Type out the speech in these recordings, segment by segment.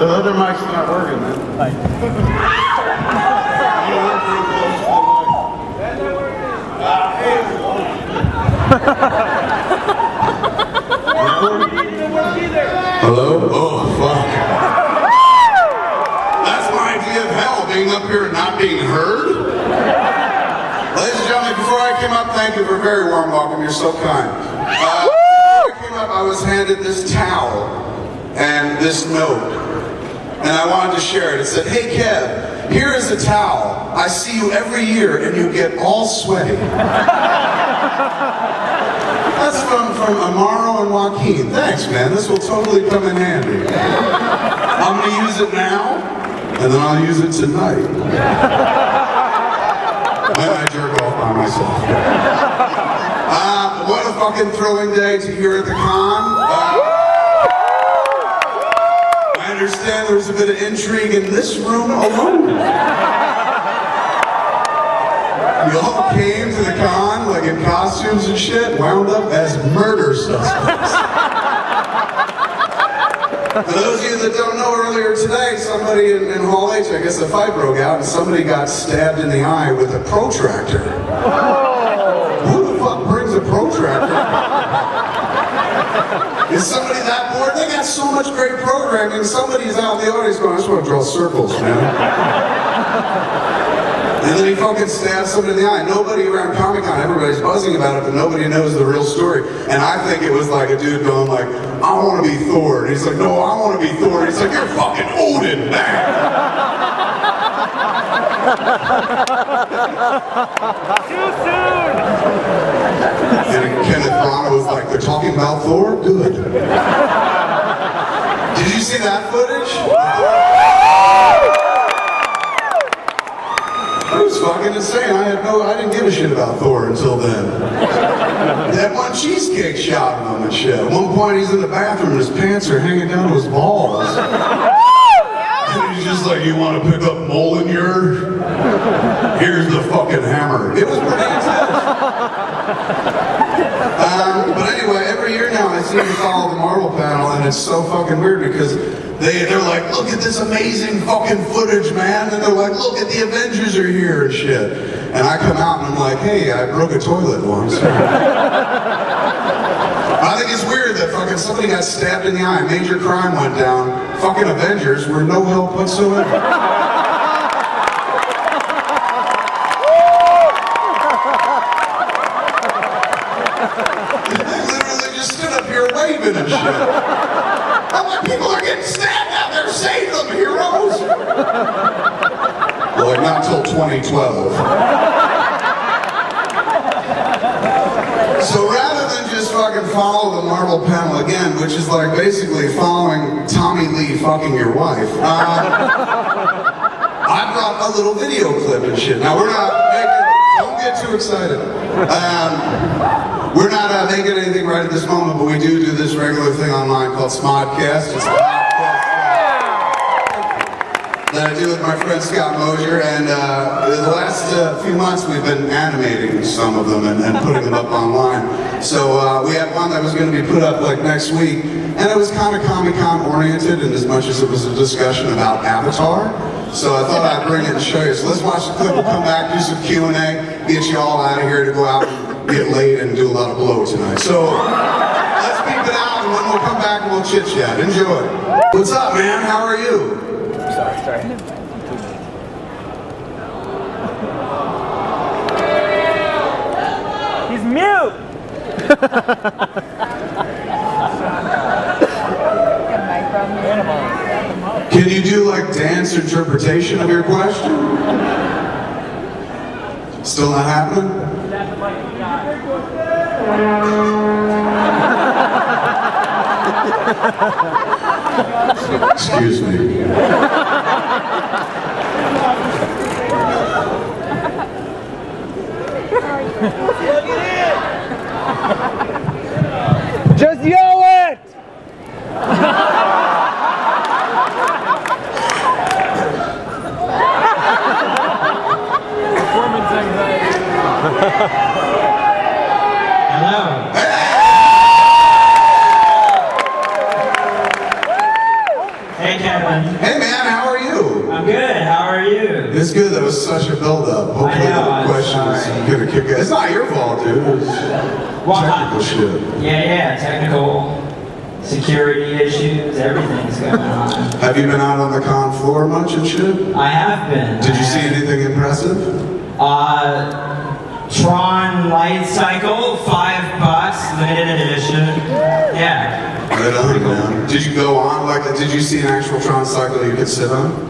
The other mic's not working, man. Hello? Oh, fuck. That's my idea of hell, being up here and not being heard. Ladies and gentlemen, before I came up, thank you for a very warm welcome. You're so kind. Before I came up, I was handed this towel and this note. And I wanted to share it. It said, "Hey Kev, here is a towel. I see you every year and you get all sweaty." That's from Amaro and Joaquin. Thanks, man. This will totally come in handy. I'm going to use it now, and then I'll use it tonight. Then I jerk off by myself. What a fucking thrilling day to hear at the con. I understand there was a bit of intrigue in this room alone. We all came to the con, like in costumes and shit, wound up as murder suspects. For those of you that don't know, earlier today, somebody in Hall H, I guess a fight broke out, and somebody got stabbed in the eye with a protractor. Who the fuck brings a protractor? Is somebody that bored? They got so much great programming, somebody's out in the audience going, "I just want to draw circles, man." And then he fucking stabs somebody in the eye. Nobody around Comic-Con, everybody's buzzing about it, but nobody knows the real story. And I think it was like a dude going like, "I want to be Thor." And he's like, "No, I want to be Thor." And he's like, "You're fucking Odin, man." Too soon! And Kenneth Branagh was like, "They're talking about Thor? Good." Did you see that footage? It was fucking insane. I didn't give a shit about Thor until then. That one cheesecake shot of him and shit. At one point he's in the bathroom and his pants are hanging down to his balls. And he's just like, "You want to pick up Mjolnir? Here's the fucking hammer." It was pretty intense. But anyway, every year now I seem to follow the Marvel panel, and it's so fucking weird because they're like, "Look at this amazing fucking footage, man." And they're like, "Look at the Avengers are here and shit." And I come out and I'm like, "Hey, I broke a toilet once." I think it's weird that fucking somebody got stabbed in the eye, major crime went down, fucking Avengers were no help whatsoever. They literally just stood up here waving and shit. I'm like, people are getting stabbed out there, save them, heroes! Well, like, not till 2012. So rather than just fucking follow the Marvel panel again, which is like basically following Tommy Lee fucking your wife, I brought a little video clip and shit. Now we're not making, don't get too excited. We're not making anything right at this moment, but we do this regular thing online called Smodcast. It's a podcast that I do with my friend Scott Mosier, and the last few months we've been animating some of them and putting them up online. So we had one that was going to be put up like next week, and it was kind of Comic-Con oriented in as much as it was a discussion about Avatar. So I thought I'd bring it and show you. So let's watch the clip, we'll come back, do some Q&A, get you all out of here to go out and get laid and do a lot of blow tonight. So let's beep it out, and then we'll come back and we'll chit-chat. Enjoy. What's up, man? How are you? Sorry. He's mute! Can you do like dance interpretation of your question? Still not happening? Excuse me. Just yell it! Performance anxiety. Hello. Hey Kevin. build-up. Hopefully the question is gonna kick it. It's not your fault, dude. It's technical shit. Yeah, technical security issues, everything's going on. Have you been out on the con floor much and shit? I have been. Did you see anything impressive? Tron Light Cycle, $5, limited edition. Yeah. Right on, man. Did you go on, did you see an actual Tron cycle you could sit on?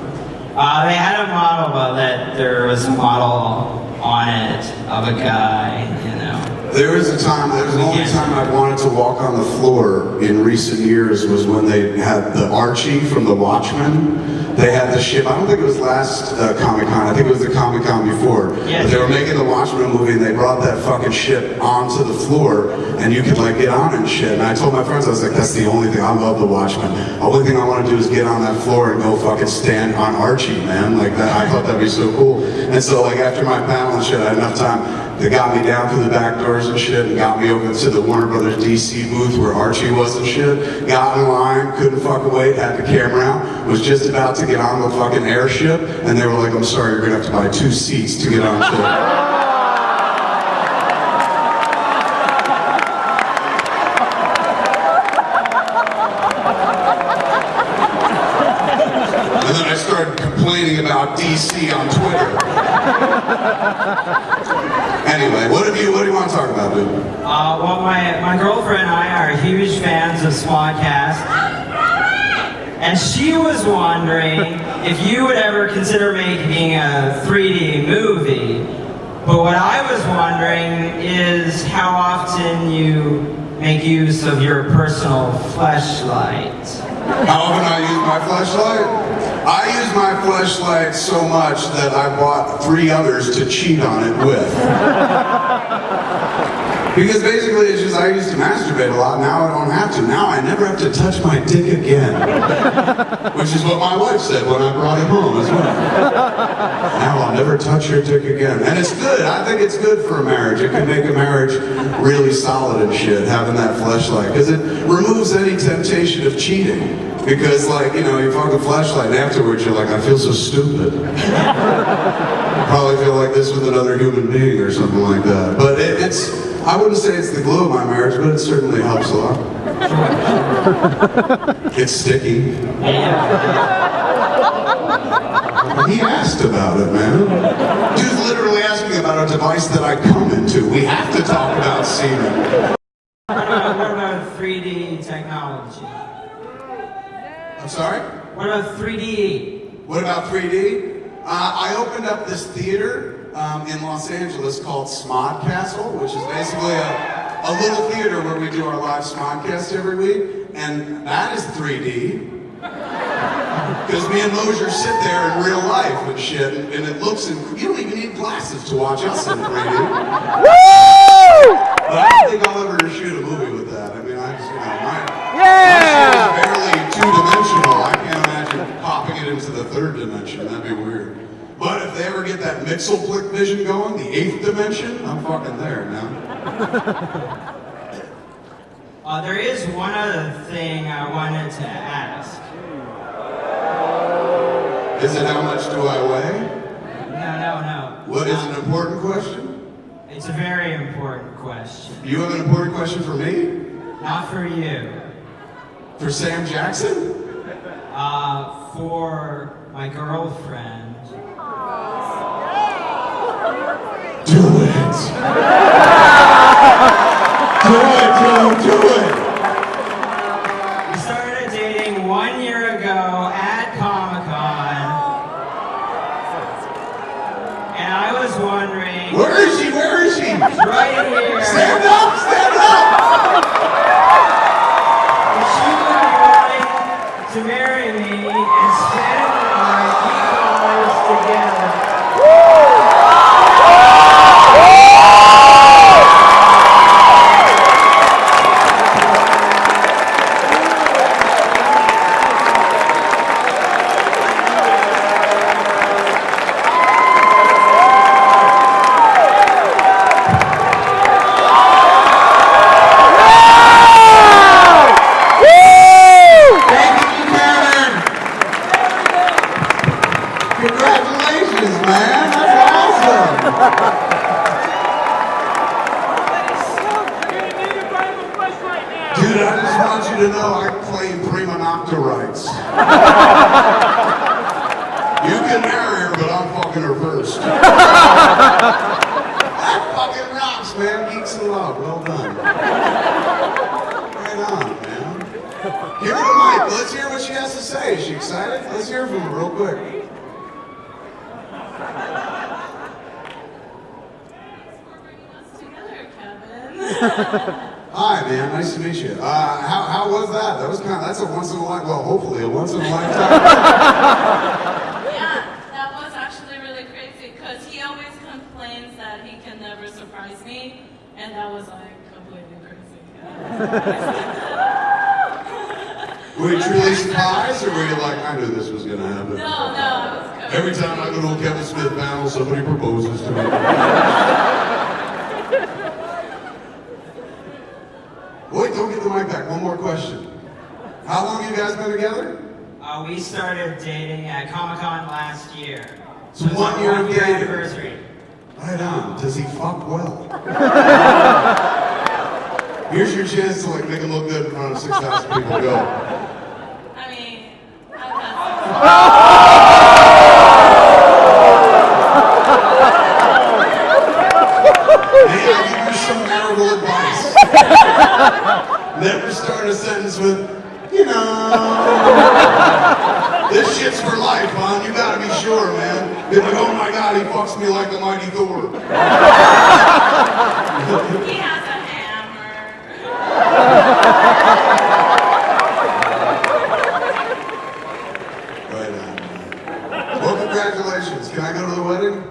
They had a model, but there was a model on it of a guy, you know. There was the only time I wanted to walk on the floor in recent years was when they had the Archie from the Watchmen. They had the ship, I don't think it was last Comic-Con, I think it was the Comic-Con before. Yeah. But they were making the Watchmen movie and they brought that fucking ship onto the floor and you could get on and shit. And I told my friends, I was like, that's the only thing, I love the Watchmen. The only thing I want to do is get on that floor and go fucking stand on Archie, man. Like that, I thought that'd be so cool. And so after my panel and shit, I had enough time. They got me down through the back doors and shit and got me over to the Warner Brothers DC booth where Archie was and shit. Got in line, couldn't fucking wait, had the camera out, was just about to get on the fucking airship, and they were like, I'm sorry, you're gonna have to buy 2 seats to get on ship. And then I started complaining about DC on Twitter. Anyway, what do you want to talk about, dude? Well, my girlfriend and I are huge fans of Smodcast, and she was wondering if you would ever consider making a 3D movie. But what I was wondering is how often you make use of your personal fleshlight. How often I use my fleshlight? I use my fleshlight so much that I bought 3 others to cheat on it with. Because basically it's just, I used to masturbate a lot, now I don't have to. Now I never have to touch my dick again. Which is what my wife said when I brought it home as well. Now I'll never touch your dick again. And it's good, I think it's good for a marriage. It can make a marriage really solid and shit, having that fleshlight. Because it removes any temptation of cheating. Because you fucking flashlight and afterwards you're like, I feel so stupid. Probably feel like this with another human being or something like that. But I wouldn't say it's the glue of my marriage, but it certainly helps a lot. It's sticky. He asked about it, man. Dude's literally asking about a device that I come into. We have to talk about semen. What about 3D technology? I'm sorry? What about 3D? What about 3D? I opened up this theater in Los Angeles called Smod Castle, which is basically a little theater where we do our live Smodcast every week, and that is 3D. Because me and Mosier sit there in real life and shit, and it looks, you don't even need glasses to watch us in 3D. Woo! But I don't think I'll ever shoot a movie with that. I mean, my shit is barely 2-dimensional. I can't imagine popping it into the 3rd dimension. That'd be weird. But if they ever get that Mixel-Plick vision going, the 8th dimension, I'm fucking there, man. There is one other thing I wanted to ask. Is it how much do I weigh? No. What is an important question? It's a very important question. You have an important question for me? Not for you. For Sam Jackson? For my girlfriend. Do it! Do it! We started dating 1 year ago at Comic-Con. And I was wondering... Where is she? Where is she? She's right here. Stand up! Stand up! If she would be willing to marry me and spend our geek lives together. I just want you to know I claim prima nocta rights. You can marry her, but I'm fucking her first. That fucking rocks, man. Geeks in love. Well done. Right on, man. Give her the mic. Let's hear what she has to say. Is she excited? Let's hear from her real quick. Hi, man. Nice to meet you. How was that? That was that's a once in a lifetime. Well, hopefully a once in a lifetime. Yeah, that was actually really crazy because he always complains that he can never surprise me, and that was like completely crazy. Were you truly surprised, or were you like, I knew this was gonna happen? No, it was good. Every time I go to a Kevin Smith panel, somebody proposes to me. Wait, don't get the mic back. One more question. How long have you guys been together? We started dating at Comic-Con last year. So 1 year of dating. Anniversary. Right on. Does he fuck well? Here's your chance to like make him look good in front of 6,000 people. Go. I mean, Hey, I'll give you some marital advice. Never start a sentence with, you know. This shit's for life, hon. You gotta be sure, man. You're like, oh my god, he fucks me like the mighty Thor. he has a hammer. Right on. Well, congratulations. Can I go to the wedding?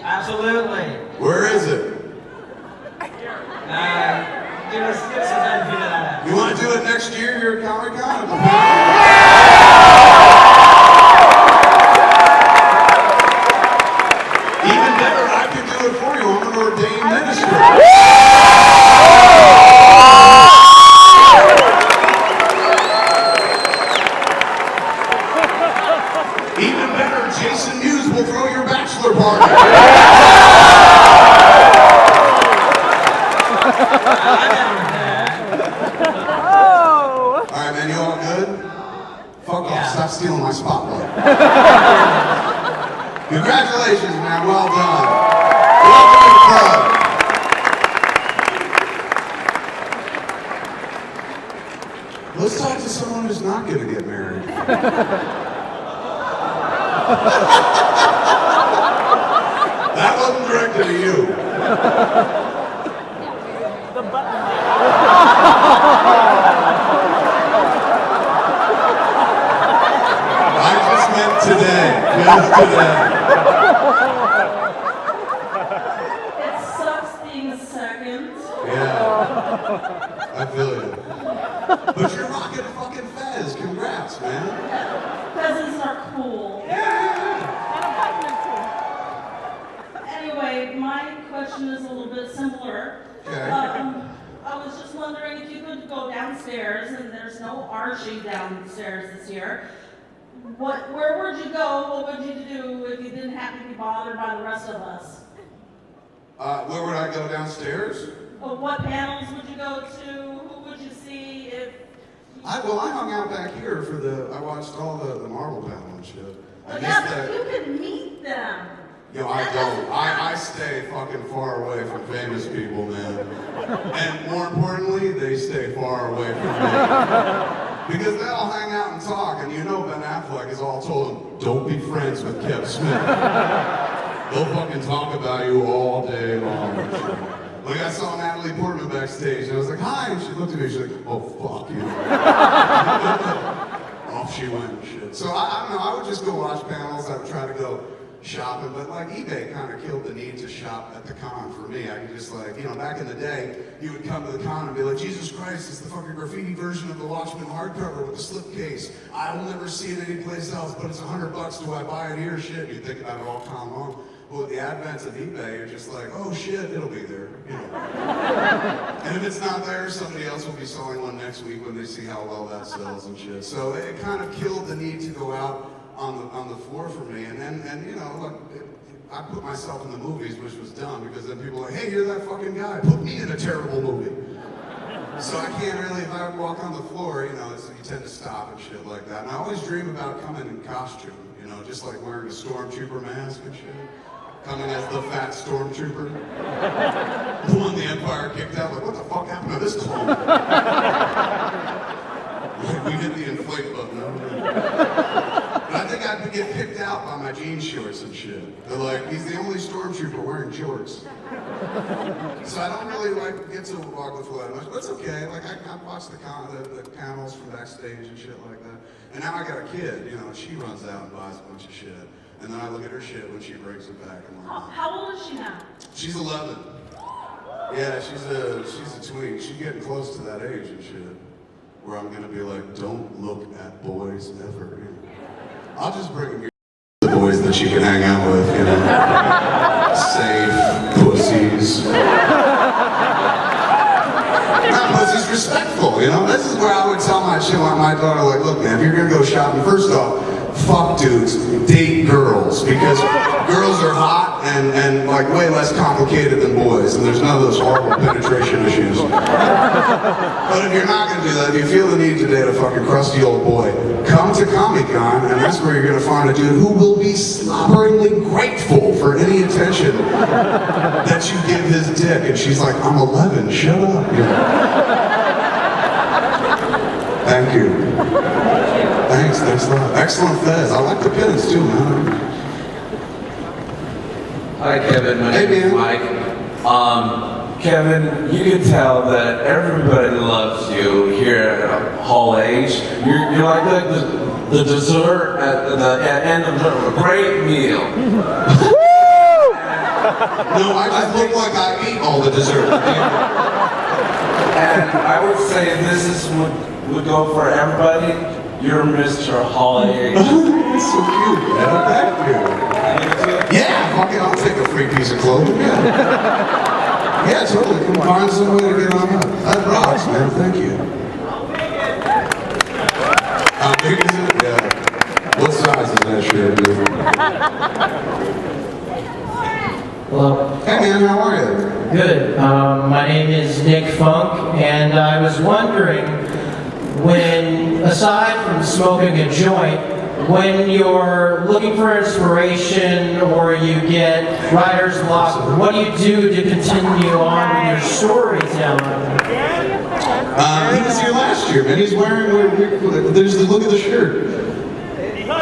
Absolutely. Where is it? Give us some time to figure that out. You want to do it next year? You're at Comic-Con? Even better, I can do it for you. I'm an ordained minister. Even better, Jason Mewes will throw your bachelor party. Alright, man, you all good? Fuck off, stop stealing my spotlight. Congratulations, man, well done. Welcome to the club. Let's talk to someone who's not going to get married. That wasn't directed at you. I just meant today. Just today. It sucks being second. Yeah. I feel you. But you're rocking a fucking fez. Congrats, man. Pheasants are cool. Anyway, my question is a little bit simpler. Okay. I was just wondering if you could go downstairs, and there's no Archie downstairs this year. Where would you go? What would you do if you didn't have to be bothered by the rest of us? Where would I go downstairs? What panels would you go to? Who would you see if... I hung out back here for I watched all the Marvel panel and shit. I yeah, missed but that. you can meet them. Yo, I don't. I stay fucking far away from famous people, man. And more importantly, they stay far away from me. Because they'll hang out and talk, and you know Ben Affleck has all told them, don't be friends with Kev Smith. They'll fucking talk about you all day long. Like I saw Natalie Portman backstage, and I was like, hi, and she looked at me, she's like, oh, fuck you. Off she went and shit. So I don't know, I would just go watch panels, I would try to go shopping, but like eBay kind of killed the need to shop at the con for me. I could just like, you know, back in the day, you would come to the con and be like, Jesus Christ, it's the fucking graffiti version of the Watchmen hardcover with the slipcase. I will never see it anyplace else, but it's $100. Do I buy it here? Shit, you think about it all con long. Well, with the advent of eBay, you're just like, oh shit, it'll be there. You know. And if it's not there, somebody else will be selling one next week when they see how well that sells and shit. So it kind of killed the need to go out on the floor for me, and you know, like, I put myself in the movies, which was dumb, because then people were like, hey, you're that fucking guy, put me in a terrible movie. So I can't really, if I walk on the floor, you know, you tend to stop and shit like that. And I always dream about coming in costume, you know, just like wearing a stormtrooper mask and shit. Coming as the fat stormtrooper. The one the Empire kicked out, like, what the fuck happened to this clone? We hit the inflate button. But I think I'd get picked out by my jean shorts and shit. They're like, he's the only stormtrooper wearing shorts. So I don't really like get to walk the floor that much, but it's okay. Like I watch the panels from backstage and shit like that. And now I got a kid, you know, she runs out and buys a bunch of shit. And then I look at her shit when she breaks it back. And How old is she now? She's 11. Yeah, she's a tween. She's getting close to that age and shit. Where I'm gonna be like, don't look at boys ever. I'll just bring you the boys that you can hang out with, you know. Safe pussies. Not pussies, respectful, you know. This is where I would tell my daughter, like, look, man, if you're gonna go shopping, first off, fuck dudes, date girls, because girls are hot and like way less complicated than boys, and there's none of those horrible penetration issues. But if you're not gonna do that, if you feel the need to date a fucking crusty old boy, come to Comic-Con, and that's where you're gonna find a dude who will be slobberingly grateful for any attention that you give his dick. And she's like, I'm 11, shut up. Thank you. Thanks a lot. Excellent fez. I like the pins too, man. Hi, Kevin. My name is Mike. Kevin, you can tell that everybody loves you here at Hall H. You're like the dessert at the end of a great meal. No, I just look like I eat all the dessert. And I would say this would go for everybody. You're Mr. Hall H. That's so cute, man. Thank you. Yeah, fuck it, I'll take a free piece of clothing. Yeah, totally. Come find some way to get on up. That rocks, man. Thank you. How big is it? Yeah. What size is that shit, dude? Hello. Hey, man, how are you? Good. My name is Nick Funk, and I was wondering, when, aside from smoking a joint, when you're looking for inspiration or you get writer's block, what do you do to continue on with your storytelling? He was here last year, man. He's wearing, look at the shirt.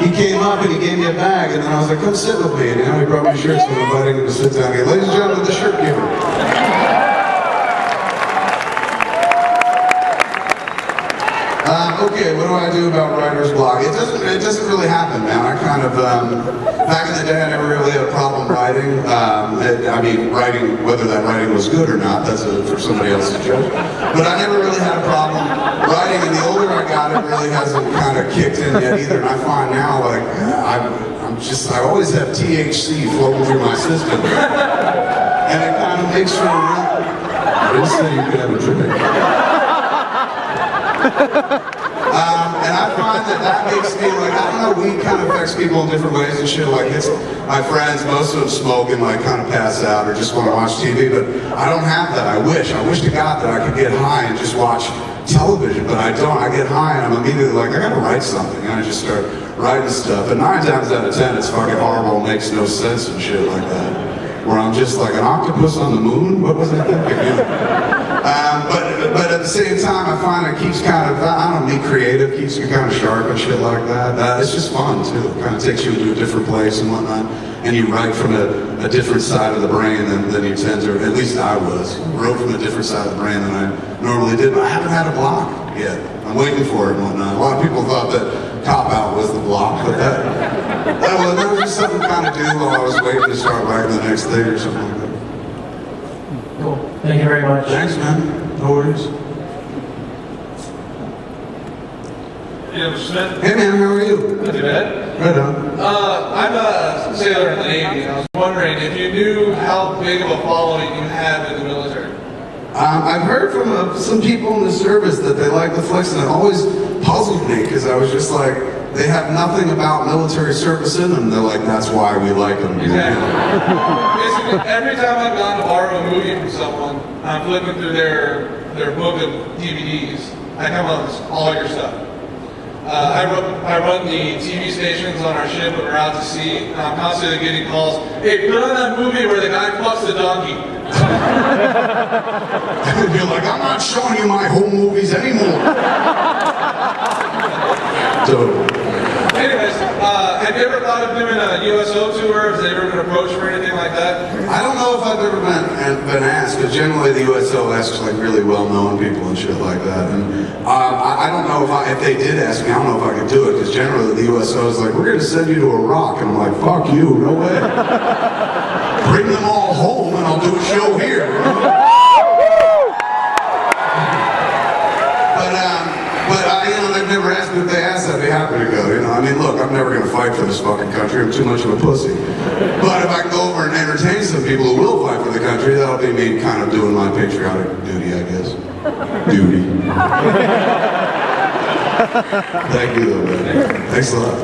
He came up and he gave me a bag, and then I was like, come sit with me. And you know, he brought me shirts, so I'm inviting him to sit down here. Ladies and gentlemen, the shirt giver. Okay, what do I do about writer's block? It doesn't really happen, man. I kind of, back in the day, I never really had a problem writing. I mean, writing, whether that writing was good or not, that's for somebody else to judge. But I never really had a problem writing, and the older I got, it really hasn't kind of kicked in yet either. And I find now, like, I always have THC floating through my system. And it kind of makes for a real, I didn't say you could have a drink. And I find that makes me like, I don't know, weed kind of affects people in different ways and shit. Like it's my friends, most of them smoke and like kind of pass out or just want to watch TV, but I don't have that. I wish to God that I could get high and just watch television, but I don't. I get high and I'm immediately like, I gotta write something. And I just start writing stuff. And 9 times out of 10, it's fucking horrible, makes no sense and shit like that. Where I'm just like an octopus on the moon? What was I thinking? But at the same time, I find it keeps kind of, I don't know, me creative, keeps you kind of sharp and shit like that. It's just fun too. It kind of takes you into a different place and whatnot. And you write from a different side of the brain than you tend to, at least I wrote from a different side of the brain than I normally did. But I haven't had a block yet. I'm waiting for it and whatnot. A lot of people thought that Cop Out was the block, but that was just something to kind of do while I was waiting to start writing the next thing or something like that. Cool. Thank you very much. Thanks, man. No worries. Yeah, Smith. Hey, man, how are you? Not too bad. Right on. I'm a sailor in the Navy, and I was wondering if you knew how big of a following you have in the military. I've heard from some people in the service that they like the flicks, and it always puzzled me because I was just like, they have nothing about military service in them. They're like, that's why we like them. Exactly. Basically, every time I've gone to borrow a movie from someone, I'm flipping through their their book of DVDs. I come up with all your stuff. I run the TV stations on our ship when we're out to sea, and I'm constantly getting calls, hey, put on that movie where the guy fucks the donkey. You're like, I'm not showing you my home movies anymore. Anyways, have you ever thought of doing a USO tour? Has anyone been approached for anything like that? I don't know if I've ever been asked, because generally the USO asks like really well-known people and shit like that. And I don't know if they did ask me, I don't know if I could do it, because generally the USO is like, we're going to send you to Iraq. And I'm like, fuck you, no way. Bring them all home and I'll do a show here. They've never asked me if they asked, I'd be happy to go. I mean, look, I'm never going to fight for this fucking country. I'm too much of a pussy. But if I can go over and entertain some people who will fight for the country, that'll be me kind of doing my patriotic duty, I guess. Duty. Thank you, though, man. Thanks a lot.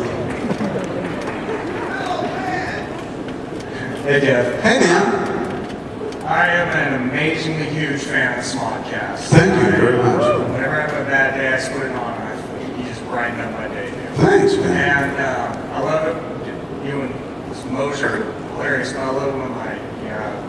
Hey, Jeff. Hey, man. I am an amazingly huge fan of Smodcast. Thank you very much. Whenever I have a bad day, I put it on. You just brighten up my day, dude. Thanks, man. And I love it. You and this Mosier, hilarious. I love when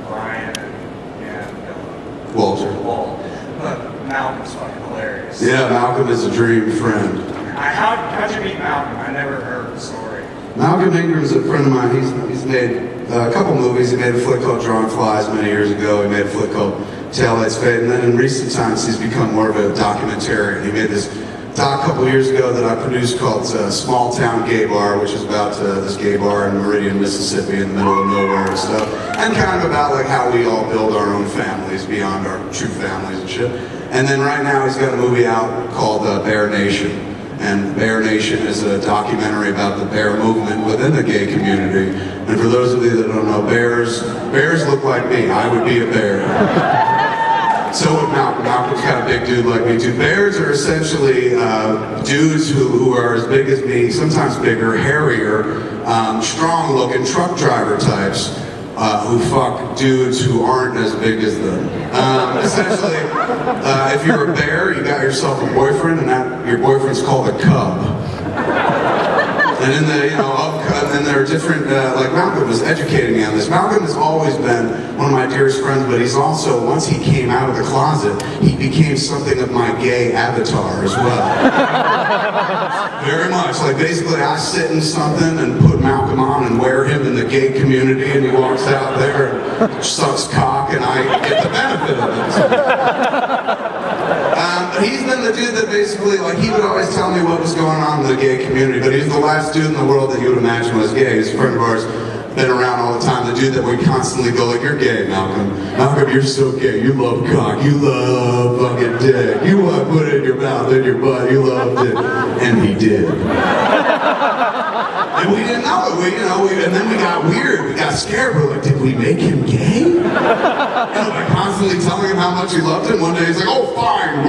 Brian and Walter. Walt. But Malcolm's fucking hilarious. Yeah, Malcolm is a dream friend. How'd you meet Malcolm? I never heard the story. Malcolm Ingram is a friend of mine. He's made a couple movies. He made a flick called Drawing Flies many years ago. He made a flick called Taillights Fade. And then in recent times, he's become more of a documentarian. He made this doc a couple years ago that I produced called Small Town Gay Bar, which is about this gay bar in Meridian, Mississippi, in the middle of nowhere and stuff. And kind of about like how we all build our own families beyond our true families and shit. And then right now, he's got a movie out called Bear Nation. And Bear Nation is a documentary about the bear movement within the gay community. And for those of you that don't know, bears look like me. I would be a bear. So would Malcolm. Malcolm's kind of a big dude like me too. Bears are essentially dudes who are as big as me, sometimes bigger, hairier, strong-looking truck driver types. Who fuck dudes who aren't as big as them. Essentially, if you're a bear, you got yourself a boyfriend, and your boyfriend's called a cub. And in then there are different, like Malcolm was educating me on this. Malcolm has always been one of my dearest friends, but he's also, once he came out of the closet, he became something of my gay avatar as well. Very much. Like basically I sit in something and put Malcolm on and wear him in the gay community, and he walks out there and sucks cock, and I get the benefit of it. He's been the dude that basically, like, he would always tell me what was going on in the gay community, but he's the last dude in the world that you would imagine was gay. He's a friend of ours, been around all the time, the dude that we constantly go like, you're gay, Malcolm. Malcolm, you're so gay. You love cock. You love fucking dick. You want to put it in your mouth, in your butt. You loved it. And he did. And we didn't know it. And then we got weird. We got scared. We're like, did we make him gay? By constantly telling him how much he loved him. One day he's like, oh, fine.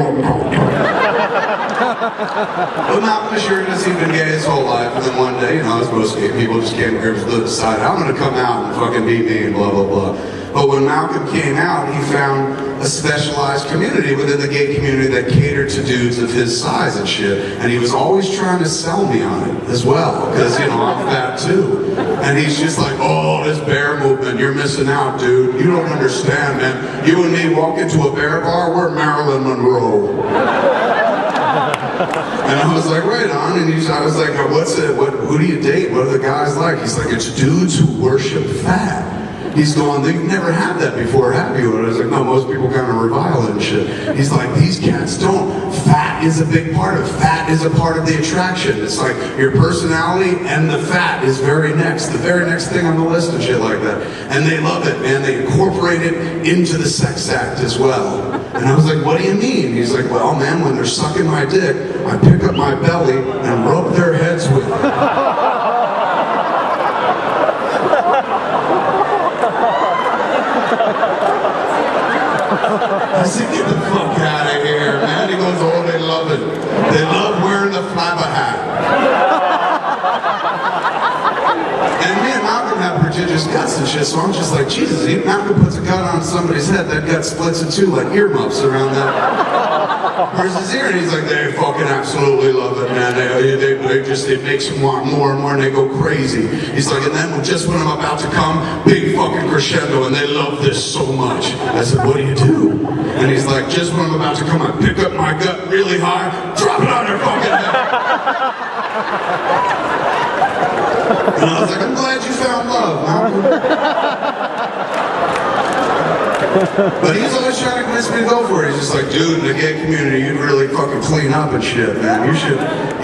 But Malcolm assured us he'd been gay his whole life. And then one day, as most gay people just came here to decide, I'm going to come out and fucking be me and blah, blah, blah. But when Malcolm came out, he found a specialized community within the gay community that catered to dudes of his size and shit. And he was always trying to sell me on it as well, because, I'm fat too. And he's just like, oh, this bear movement, you're missing out, dude. You don't understand, man. You and me walk into a bear bar, we're Marilyn Monroe. And I was like, right on. And I was like, who do you date? What are the guys like? He's like, it's dudes who worship fat. He's going, you've never had that before, have you? And I was like, no, most people kind of revile it and shit. He's like, these cats don't. Fat is a big part of it. Fat is a part of the attraction. It's like your personality and the fat is the very next thing on the list and shit like that. And they love it, man. They incorporate it into the sex act as well. And I was like, what do you mean? He's like, well, man, when they're sucking my dick, I pick up my belly and rub their heads with it. I said, get the fuck out of here, man. He goes, oh, they love it. They love wearing the flabber hat. And me and Malcolm have got prodigious guts and shit, so I'm just like, Jesus, he Malcolm puts a gun on somebody's head, that gut splits in two like earmuffs around that person's ear, and he's like, they fucking absolutely love it, man. It makes them want more and more, and they go crazy. He's like, and then just when I'm about to come, big fucking crescendo, and they love this so much. I said, what do you do? And he's like, just when I'm about to come, I pick up my gut really high, drop it on their fucking head. And I was like, I'm glad you found love, Malcolm. But he's always trying to convince me to go for it. He's just like, dude, in the gay community, you'd really fucking clean up and shit, man.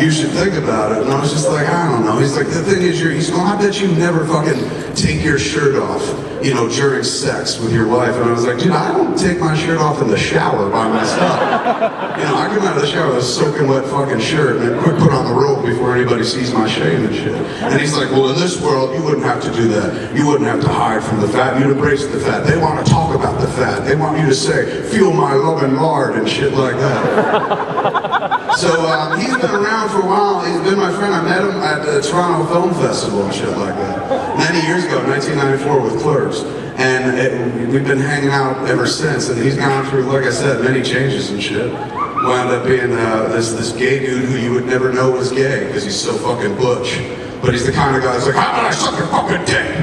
You should think about it. And I was just like, I don't know. He's like, the thing is, he's going, I bet you never fucking take your shirt off, you know, during sex with your wife. And I was like, dude, I don't take my shirt off in the shower by myself. You know, I come out of the shower with a soaking wet fucking shirt and then quick put on the robe before anybody sees my shame and shit. And he's like, well, in this world, you wouldn't have to do that. You wouldn't have to hide from the fat. You'd embrace the fat. They want to talk about the fat. They want you to say, feel my love and lard and shit like that. So he's been around for a while. He's been my friend. I met him at the Toronto Film Festival and shit like that. Many years ago, 1994 with Clerks. And we've been hanging out ever since. And he's gone through, like I said, many changes and shit. Wound up being this gay dude who you would never know was gay because he's so fucking butch. But he's the kind of guy that's like, how about I suck your fucking dick?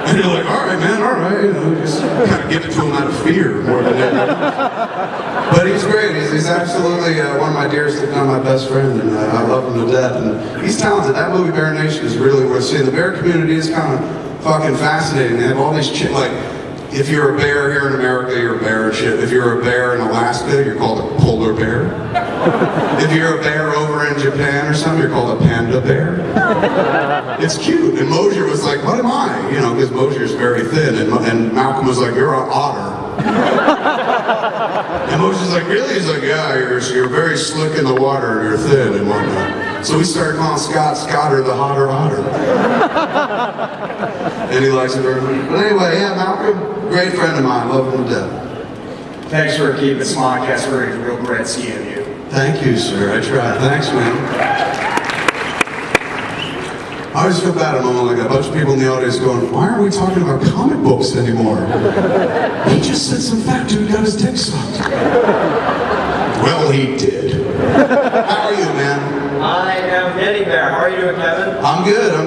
And you're like, all right, man, all right. You know, just kind of give it to him out of fear more than anything. But he's great. He's absolutely one of my dearest, if not my best friend, and I love him to death. And he's talented. That movie, Bear Nation, is really worth seeing. The bear community is kind of fucking fascinating. They have all these like, if you're a bear here in America, you're a bear and shit. If you're a bear in Alaska, you're called a polar bear. If you're a bear over in Japan or something, you're called a panda bear. It's cute. And Mosier was like, what am I? You know, because Mosier's very thin. And Malcolm was like, you're an otter. And Mosier's like, really? He's like, yeah, you're very slick in the water and you're thin and whatnot. So we started calling Scotter the hotter otter. And he likes it very much. But anyway, yeah, Malcolm, great friend of mine, love him to death. Thanks for keeping Smodcast free. Real great seeing you. Thank you, sir. I tried. Thanks, man. I always feel bad at a moment like a bunch of people in the audience going, why aren't we talking about comic books anymore? He just said some fat dude got his dick sucked. Well, he did. How are you, man? I am getting there. How are you doing, Kevin? I'm good. I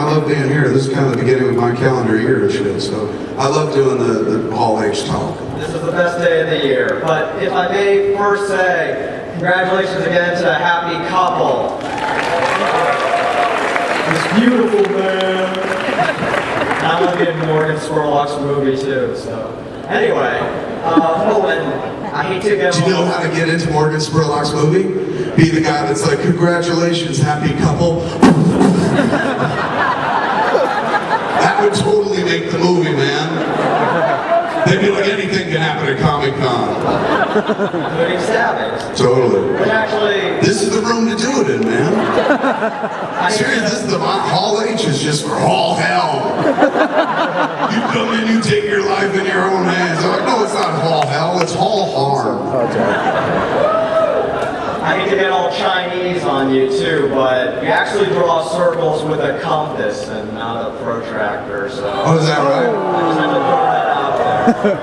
love being here. This is kind of the beginning of my calendar year and shit, so I love doing the Hall H talk. This is the best day of the year. But if I may first say, congratulations again to a happy couple. This beautiful man. I'm going to be in Morgan Spurlock's movie too, so. Anyway, I hate to get. Do you know how to get into Morgan Spurlock's movie? Be the guy that's like, congratulations, happy couple. That would totally make the movie, man. They'd be like, anything can happen at Comic-Con. Including stabbings. Totally. But actually, this is the room to do it in, man. Seriously, this is Hall H is just for all hell. You come in, you take your life in your own hands. I'm like, no, it's not Hall Hell, it's Hall Harm. I hate to get all Chinese on you too, but you actually draw circles with a compass and not a protractor, so. Oh, is that right? I just had to throw that out there.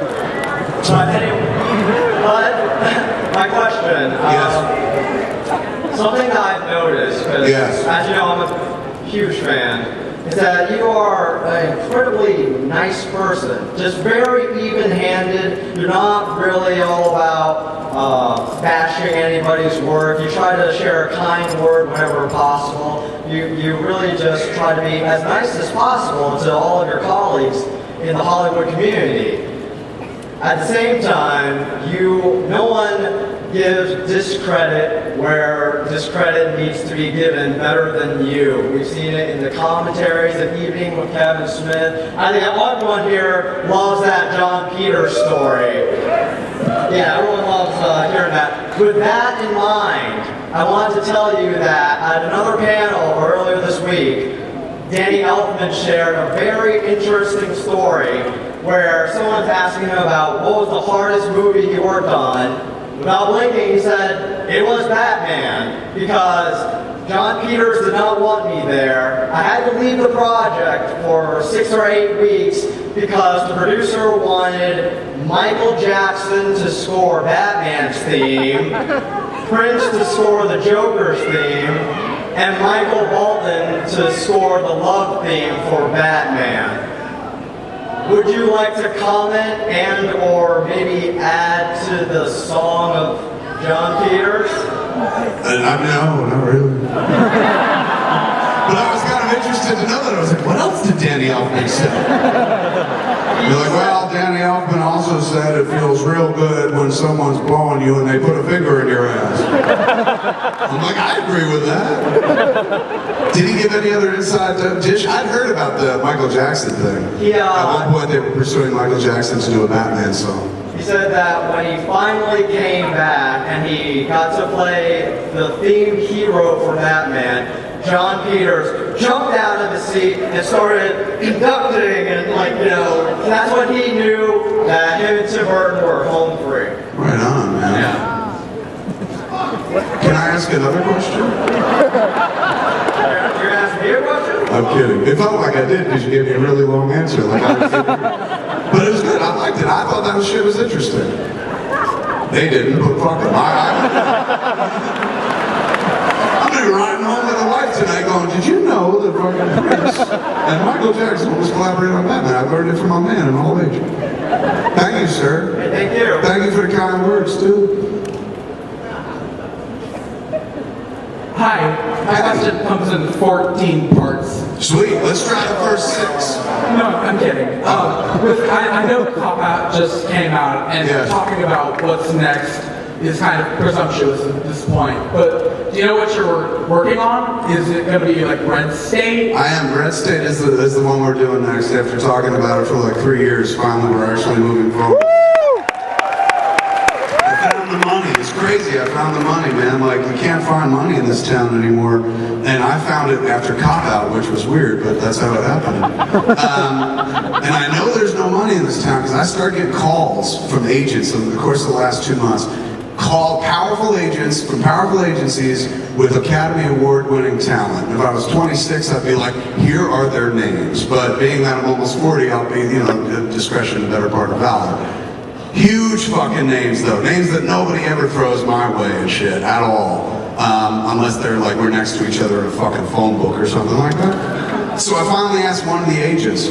But anyway, my question. Yes. Something that I've noticed, because Yes. as you know, I'm a huge fan, is that you are an incredibly nice person. Just very even-handed. You're not really all about bashing anybody's work. You try to share a kind word whenever possible. You really just try to be as nice as possible to all of your colleagues in the Hollywood community. At the same time, no one gives discredit where discredit needs to be given better than you. We've seen it in the commentaries of Evening with Kevin Smith. I think everyone here loves that John Peters story. Yeah, everyone loves hearing that. With that in mind, I wanted to tell you that at another panel earlier this week, Danny Elfman shared a very interesting story where someone's asking him about what was the hardest movie he worked on. Without blinking, he said, it was Batman, because John Peters did not want me there. I had to leave the project for 6 or 8 weeks because the producer wanted Michael Jackson to score Batman's theme, Prince to score the Joker's theme, and Michael Bolton to score the love theme for Batman. Would you like to comment and or maybe add to the song of John Peters? No, not really. But I was kind of interested to know that. I was like, what else did Danny Elfman say? You're like, well, Danny Elfman also said it feels real good when someone's blowing you and they put a finger in your ass. I'm like, I agree with that. Did he give any other inside dish? I'd heard about the Michael Jackson thing. Yeah. At one point they were pursuing Michael Jackson to do a Batman song. He said that when he finally came back and he got to play the theme he wrote for Batman, John Peters jumped out of his seat and started conducting and that's when he knew that him and Tim Burton were home free. Right on, man. Yeah. Can I ask another question? You're asking me a question? I'm kidding. It felt like I did because you gave me a really long answer. But it was good. I liked it. I thought that shit was interesting. They didn't, but fuck them. I'm gonna be riding home with a wife tonight going, did you know that fucking Prince and Michael Jackson was collaborating on Batman? I learned it from my man in old age. Thank you, sir. Thank you. Thank you for the kind words, too. Hi, my question comes in 14 parts. Sweet, let's try the first 6. No, I'm kidding. I know Cop Out just came out, and Yes. talking about what's next is kind of presumptuous at this point. But do you know what you're working on? Is it going to be like Red State? I am. Red State is the one we're doing next. After talking about it for like 3 years, finally we're actually moving forward. I found the money. It's crazy. I found the money, man. Like, you can't find money in this town anymore. And I found it after Cop Out, which was weird, but that's how it happened. And I know there's no money in this town because I started getting calls from agents over the course of the last 2 months. Called powerful agents from powerful agencies with Academy Award winning talent. If I was 26, I'd be like, here are their names. But being that I'm almost 40, I'll be, discretion the better part of valor. Huge fucking names though. Names that nobody ever throws my way and shit at all. Unless they're like, we're next to each other in a fucking phone book or something like that. So I finally asked one of the agents.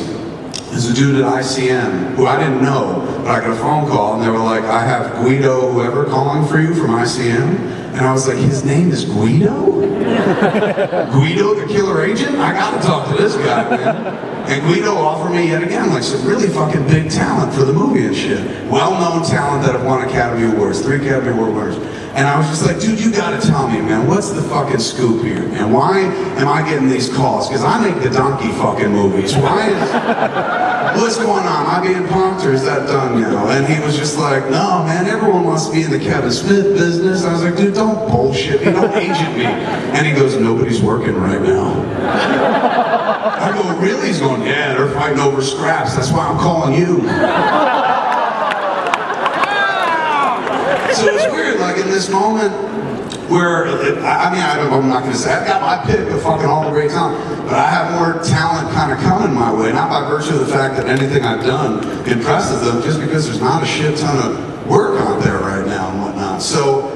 There's a dude at ICM who I didn't know, but I got a phone call and they were like, I have Guido whoever calling for you from ICM. And I was like, his name is Guido? Guido the killer agent? I gotta talk to this guy, man. And Guido offered me yet again like some really fucking big talent for the movie and shit. Well-known talent that have won Academy Awards, 3 Academy Award winners. And I was just like, dude, you gotta tell me, man, what's the fucking scoop here, man? Why am I getting these calls? Because I make the donkey fucking movies. What's going on? Am I being punked or is that done now? And he was just like, no, man, everyone wants to be in the Kevin Smith business. I was like, dude, don't bullshit me, don't agent me. And he goes, nobody's working right now. I go, really? He's going, yeah, they're fighting over scraps. That's why I'm calling you. So it's weird, like in this moment where, I'm not going to say, I've got my pick of fucking all the great talent, but I have more talent kind of coming my way, not by virtue of the fact that anything I've done impresses them, just because there's not a shit ton of work out there right now and whatnot. So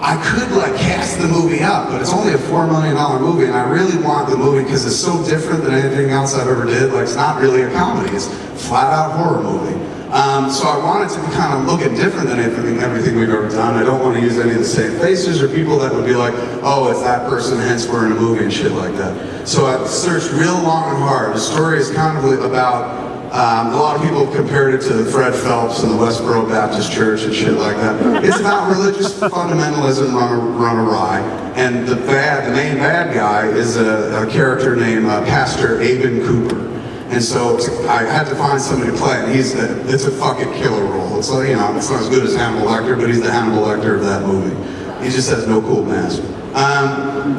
I could like cast the movie up, but it's only a $4 million movie, and I really want the movie because it's so different than anything else I've ever did. Like, it's not really a comedy, it's a flat out horror movie. So I wanted to be kind of looking different than everything we've ever done. I don't want to use any of the same faces or people that would be like, oh, it's that person, hence we're in a movie and shit like that. So I searched real long and hard. The story is kind of about, a lot of people have compared it to Fred Phelps and the Westboro Baptist Church and shit like that. It's about religious fundamentalism run awry. And the main bad guy is a character named Pastor Aben Cooper. And so I had to find somebody to play, and it's a fucking killer role. It's like, it's not as good as Hannibal Lecter, but he's the Hannibal Lecter of that movie. He just has no cool mask.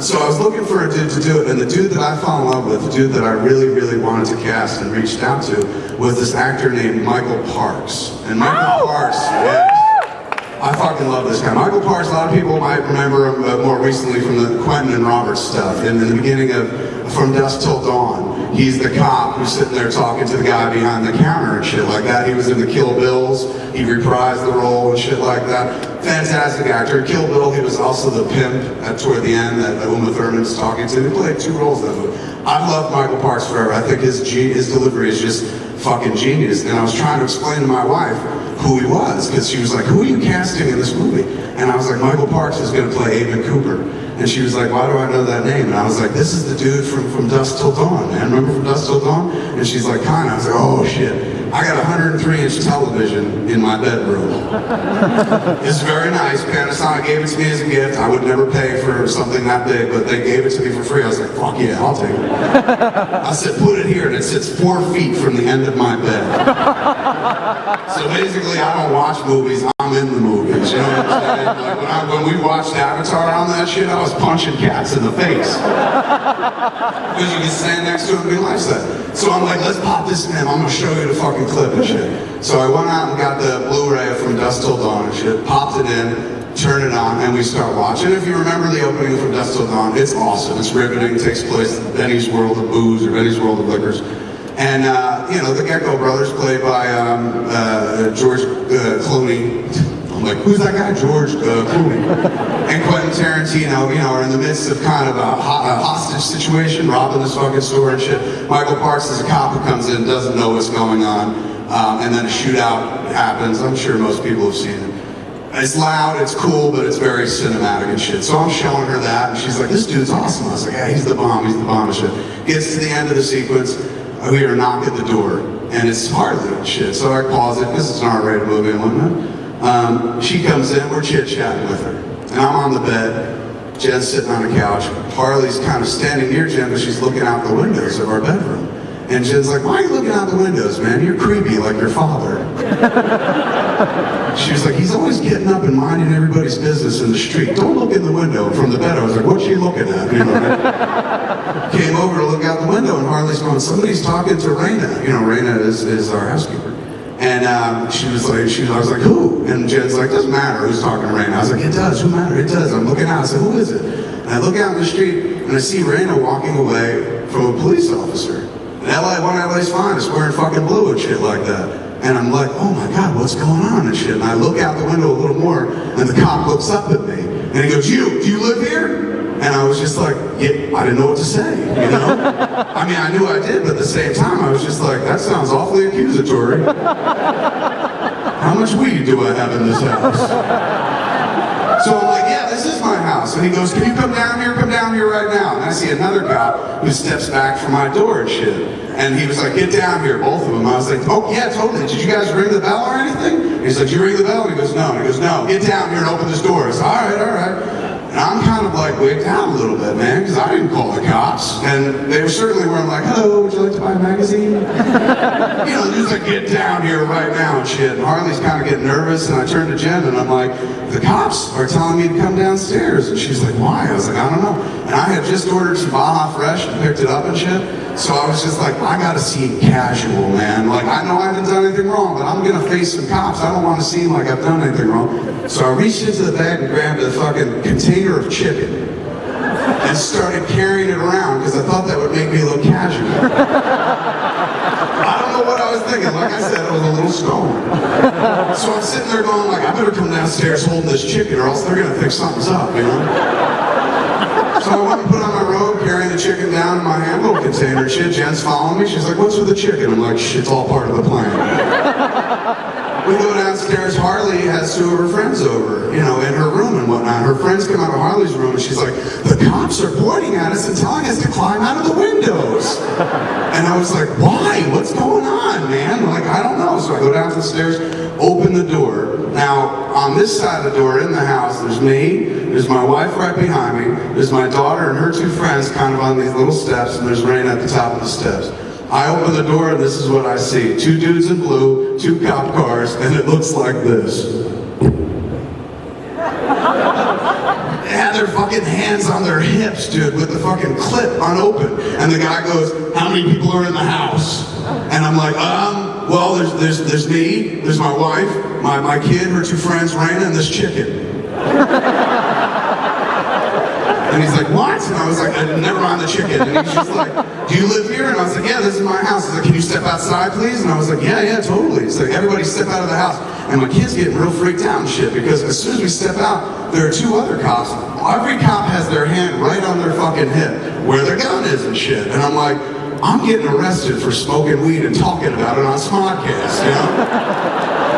So I was looking for a dude to do it, and the dude that I fell in love with, the dude that I really, really wanted to cast and reached out to, was this actor named Michael Parks. And Michael Parks, yes. I fucking love this guy. Michael Parks, a lot of people might remember him more recently from the Quentin and Robert stuff. In the beginning of From Dusk Till Dawn, he's the cop who's sitting there talking to the guy behind the counter and shit like that. He was in the Kill Bills. He reprised the role and shit like that. Fantastic actor. Kill Bill, he was also the pimp toward the end that Uma Thurman's talking to. He played 2 roles in that movie. I've loved Michael Parks forever. I think his delivery is just fucking genius. And I was trying to explain to my wife who he was, because she was like, who are you casting in this movie? And I was like, Michael Parks is going to play Aben Cooper. And she was like, why do I know that name? And I was like, this is the dude from Dusk Till Dawn, man. Remember From Dusk Till Dawn? And she's like, kinda. I was like, oh shit. I got a 103-inch television in my bedroom. It's very nice. Panasonic gave it to me as a gift. I would never pay for something that big, but they gave it to me for free. I was like, fuck yeah, I'll take it. I said, put it here, and it sits 4 feet from the end of my bed. So basically, I don't watch movies, I'm in the movies. You know what I'm saying? Like when we watched Avatar on that shit, I was punching cats in the face. Because you can stand next to him and be like that. So I'm like, let's pop this in. I'm going to show you the fucking clip and shit. So I went out and got the Blu-ray From Dusk Till Dawn and shit, popped it in, turned it on, and we start watching. If you remember the opening of From Dusk Till Dawn, it's awesome. It's riveting. It takes place in Benny's world of booze or Benny's world of liquors. And, you know, the Gecko brothers, played by George Clooney. I'm like, who's that guy? George Clooney. And Quentin Tarantino, you know, are in the midst of kind of a hostage situation, robbing this fucking store and shit. Michael Parks is a cop who comes in, doesn't know what's going on, and then a shootout happens. I'm sure most people have seen it. It's loud, it's cool, but it's very cinematic and shit. So I'm showing her that, and she's like, this dude's awesome. I was like, yeah, he's the bomb and shit. Gets to the end of the sequence, we hear a knock at the door, and it's Harley and shit. So I pause it, because it's an R-rated movie and whatnot. She comes in, we're chit-chatting with her. And I'm on the bed, Jen's sitting on the couch. Harley's kind of standing near Jen, but she's looking out the windows of our bedroom. And Jen's like, why are you looking out the windows, man? You're creepy like your father. She was like, he's always getting up and minding everybody's business in the street. Don't look in the window. From the bed, I was like, what's she looking at? You know, right? Came over to look out the window, and Harley's going, somebody's talking to Raina. You know, Raina is our housekeeper. And she was like, I was like, who? And Jen's like, doesn't matter who's talking to Raina. I was like, it does, who matter? It does. I'm looking out. I said, who is it? And I look out in the street, and I see Raina walking away from a police officer. And one LA's finest, wearing fucking blue and shit like that. And I'm like, oh my God, what's going on and shit? And I look out the window a little more, and the cop looks up at me. And he goes, do you live here? And I was just like, yeah, I didn't know what to say, you know? I mean, I knew I did, but at the same time, I was just like, that sounds awfully accusatory. How much weed do I have in this house? So I'm like, yeah, this is my house. And he goes, can you come down here right now? And I see another cop who steps back from my door and shit. And he was like, get down here, both of them. I was like, oh yeah, totally. Did you guys ring the bell or anything? And he's like, did you ring the bell? And he goes, no. And he goes, no, get down here and open this door. I said, all right. And I'm kind of like wigged out a little bit, man, because I didn't call the cops. And they certainly weren't like, hello, would you like to buy a magazine? You know, just like, get down here right now and shit. And Harley's kind of getting nervous, and I turned to Jen, and I'm like, the cops are telling me to come downstairs. And she's like, why? I was like, I don't know. And I had just ordered some Baja Fresh and picked it up and shit. So I was just like, I gotta seem casual, man. Like, I know I haven't done anything wrong, but I'm gonna face some cops. I don't want to seem like I've done anything wrong. So I reached into the bag and grabbed a fucking container of chicken and started carrying it around because I thought that would make me look casual. I don't know what I was thinking. Like I said, I was a little stoned. So I'm sitting there going like, I better come downstairs holding this chicken or else they're gonna think something's up, you know? So I went and put on my robe, carrying the chicken down in my hand, little container and shit. Jen's following me. She's like, what's with the chicken? I'm like, shh, it's all part of the plan. We go downstairs. Harley has 2 of her friends over, you know, in her room and whatnot. Her friends come out of Harley's room and she's like, the cops are pointing at us and telling us to climb out of the windows. And I was like, why? What's going on, man? Like, I don't know. So I go down to the stairs, open the door. Now, on this side of the door in the house, there's me, there's my wife right behind me, there's my daughter and her 2 friends kind of on these little steps, and there's Raina at the top of the steps. I open the door and this is what I see. 2 dudes in blue, 2 cop cars, and it looks like this. They had their fucking hands on their hips, dude, with the fucking clip unopened. And the guy goes, how many people are in the house? And I'm like, Well, there's me, there's my wife, my kid, her 2 friends, Raina, and this chicken. And he's like, what? And I was like, never mind the chicken. And he's just like, do you live here? And I was like, yeah, this is my house. He's like, can you step outside, please? And I was like, yeah, totally. He's like, everybody step out of the house. And my kid's getting real freaked out and shit, because as soon as we step out, there are 2 other cops. Every cop has their hand right on their fucking hip, where their gun is and shit. And I'm like, I'm getting arrested for smoking weed and talking about it on Smodcast, you know?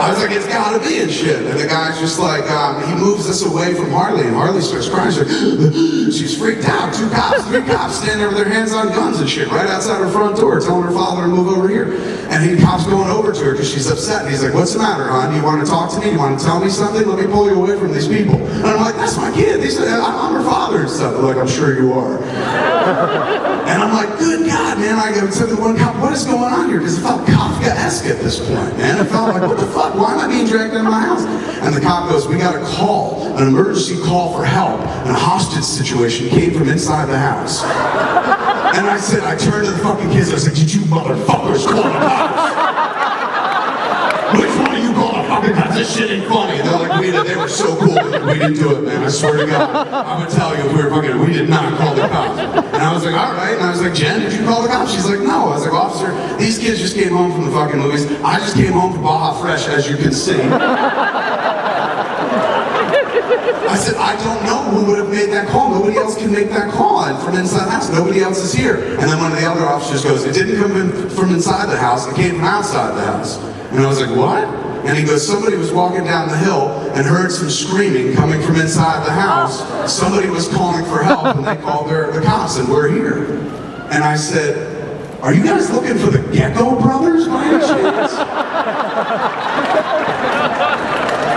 I was like, it's gotta be and shit. And the guy's just like, he moves us away from Harley, and Harley starts crying. She's like, she's freaked out. 2 cops, 3 cops standing there with their hands on guns and shit right outside her front door, telling her father to move over here. And the cop's going over to her because she's upset. And he's like, what's the matter, hon? You want to talk to me? You want to tell me something? Let me pull you away from these people. And I'm like, that's my kid. I'm her father and stuff. They're like, I'm sure you are. And I'm like, good God, man. I go to the one cop, what is going on here? Because it felt Kafka-esque at this point, man. It felt like, what the fuck? Why am I being dragged into my house? And the cop goes, we got a call, an emergency call for help. And a hostage situation came from inside the house. And I said, I turned to the fucking kids, I said, did you motherfuckers call the cops? Which one of you called the fucking cops? This shit ain't funny. And they're like, they were so cool. We didn't do it, man. I swear to God. I'm gonna tell you, if we were fucking, we did not call the cops. And I was like, all right. And I was like, Jen, did you call the cops? She's like, no. I was like, officer, these kids just came home from the fucking movies. I just came home from Baja Fresh, as you can see. I said, I don't know who would have made that call. Nobody else can make that call. And from inside the house, nobody else is here. And then one of the other officers goes, it didn't come in from inside the house, it came from outside the house. And I was like, what? And he goes, somebody was walking down the hill and heard some screaming coming from inside the house. Somebody was calling for help, and they called the cops, and we're here. And I said, are you guys looking for the Gecko Brothers by any chance?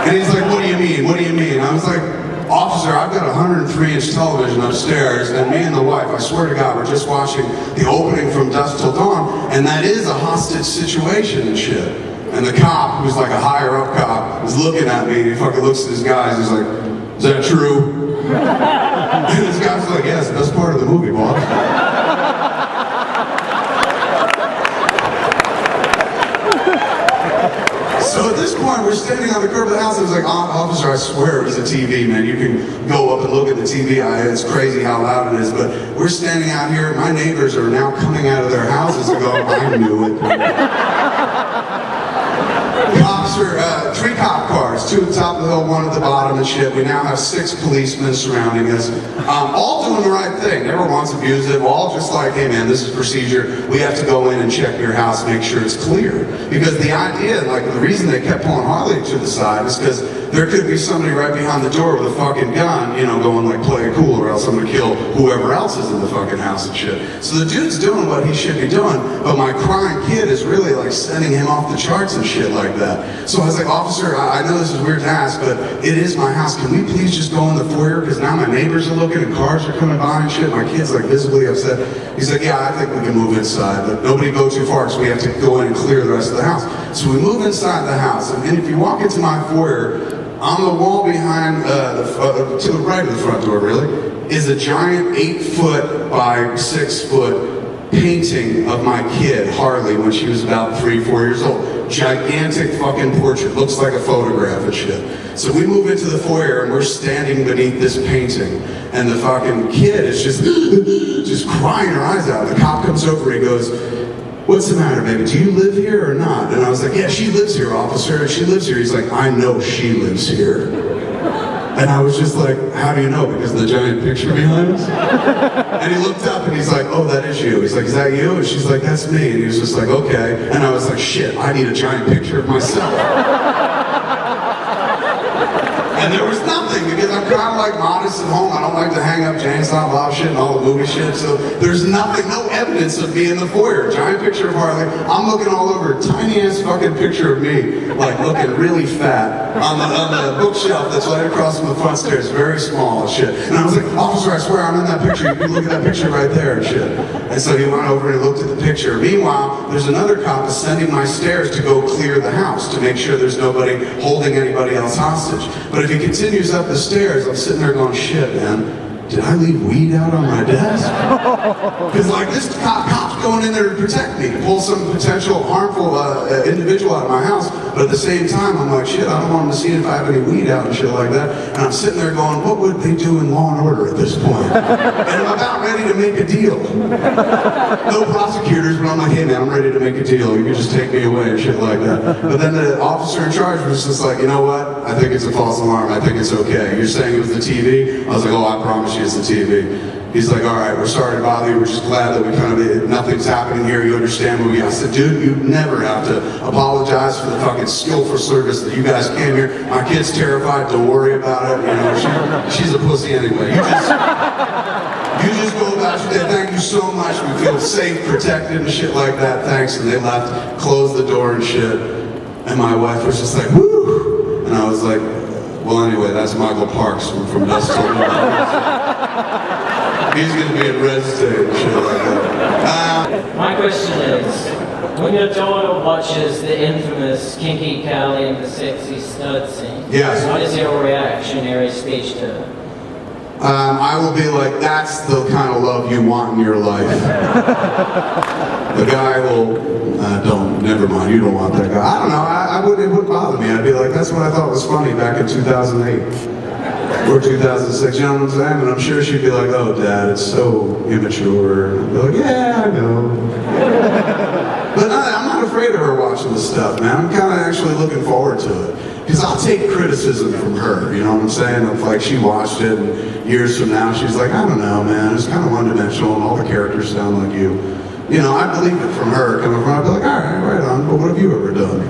And he's like, what do you mean? What do you mean? I was like, officer, I've got a 103-inch television upstairs, and me and the wife, I swear to God, we're just watching the opening from Dusk Till Dawn, and that is a hostage situation and shit. And the cop, who's like a higher-up cop, was looking at me, and he fucking looks at his guys, he's like, is that true? And this guy's like, yeah, it's the best part of the movie, boss. So at this point, we're standing on the curb of the house, and I was like, officer, I swear it was a TV, man. You can go up and look at the TV. It's crazy how loud it is, but we're standing out here. My neighbors are now coming out of their houses and going, I knew it. Cops are, 3 cop cars, 2 at the top of the hill, 1 at the bottom and shit. We now have 6 policemen surrounding us, all doing the right thing. Never once abused it. We're all just like, hey man, this is procedure. We have to go in and check your house, make sure it's clear. Because the idea, like the reason they kept pulling Harley to the side is because there could be somebody right behind the door with a fucking gun, you know, going like, play it cool or else I'm gonna kill whoever else is in the fucking house and shit. So the dude's doing what he should be doing, but my crying kid is really like sending him off the charts and shit like that. So I was like, officer, I know this is weird to ask, but it is my house. Can we please just go in the foyer? Because now my neighbors are looking and cars are coming by and shit. My kid's like visibly upset. He's like, yeah, I think we can move inside, but nobody go too far because we have to go in and clear the rest of the house. So we move inside the house, and if you walk into my foyer, on the wall behind, to the right of the front door really, is a giant 8-foot by 6-foot painting of my kid, Harley, when she was about 3-4 years old. Gigantic fucking portrait, looks like a photograph and shit. So we move into the foyer and we're standing beneath this painting, and the fucking kid is just crying her eyes out. The cop comes over, he goes, what's the matter, baby? Do you live here or not? And I was like, yeah, she lives here, officer. She lives here. He's like, I know she lives here. And I was just like, how do you know? Because of the giant picture behind us? And he looked up and he's like, oh, that is you. He's like, is that you? And she's like, that's me. And he was just like, okay. And I was like, shit, I need a giant picture of myself. And there was nothing, because I'm kind of like modest at home. I don't like to hang up Jane Silent Bob shit and all the movie shit. So there's nothing, no evidence of me in the foyer. Giant picture of Harley. I'm looking all over, tiny ass fucking picture of me, like looking really fat on the bookshelf that's right across from the front stairs, very small and shit. And I was like, officer, I swear I'm in that picture. You can look at that picture right there and shit. And so he went over and he looked at the picture. Meanwhile, there's another cop ascending my stairs to go clear the house to make sure there's nobody holding anybody else hostage. But if he continues up the stairs, I'm sitting there going, shit, man. did I leave weed out on my desk? Because like this cop's going in there to protect me, to pull some potential harmful individual out of my house, but at the same time I'm like, shit, I don't want him to see if I have any weed out and shit like that. And I'm sitting there going, what would they do in Law and Order at this point? And I'm about ready to make a deal. No prosecutors, but I'm like, hey man, I'm ready to make a deal. You can just take me away and shit like that. But then the officer in charge was just like, you know what? I think it's a false alarm. I think it's okay. You're saying it was the TV? I was like, oh, I promise you it's the TV. He's like, all right, we're sorry to bother you. We're just glad that we kind of, nothing's happening here. You understand what we, I said, dude, you never have to apologize for the fucking skillful service that you guys came here. My kid's terrified. Don't worry about it. You know, she's a pussy anyway. You just go about your day. Thank you so much. We feel safe, protected, and shit like that. Thanks. And they left, closed the door and shit. And my wife was just like, woo! And I was like, well, anyway, that's Michael Parks from Dust Till Dawn. He's going to be at Red State and shit like that. My question is, when your daughter watches the infamous Kinky Callie and the Sexy Stud scene, yes, what is your reactionary speech to her? I will be like, that's the kind of love you want in your life. The guy will, never mind, you don't want that guy. I don't know, it wouldn't bother me. I'd be like, that's what I thought was funny back in 2008. Or 2006, you know what I'm saying? And I'm sure she'd be like, oh dad, it's so immature. And I'd be like, yeah, I know. But I'm not afraid of her watching this stuff, man. I'm kind of actually looking forward to it. Because I'll take criticism from her, you know what I'm saying? If like she watched it and years from now she's like, I don't know, man, it's kind of one-dimensional and all the characters sound like you. You know, I believe it from her coming from, I'd be like, all right on, but what have you ever done?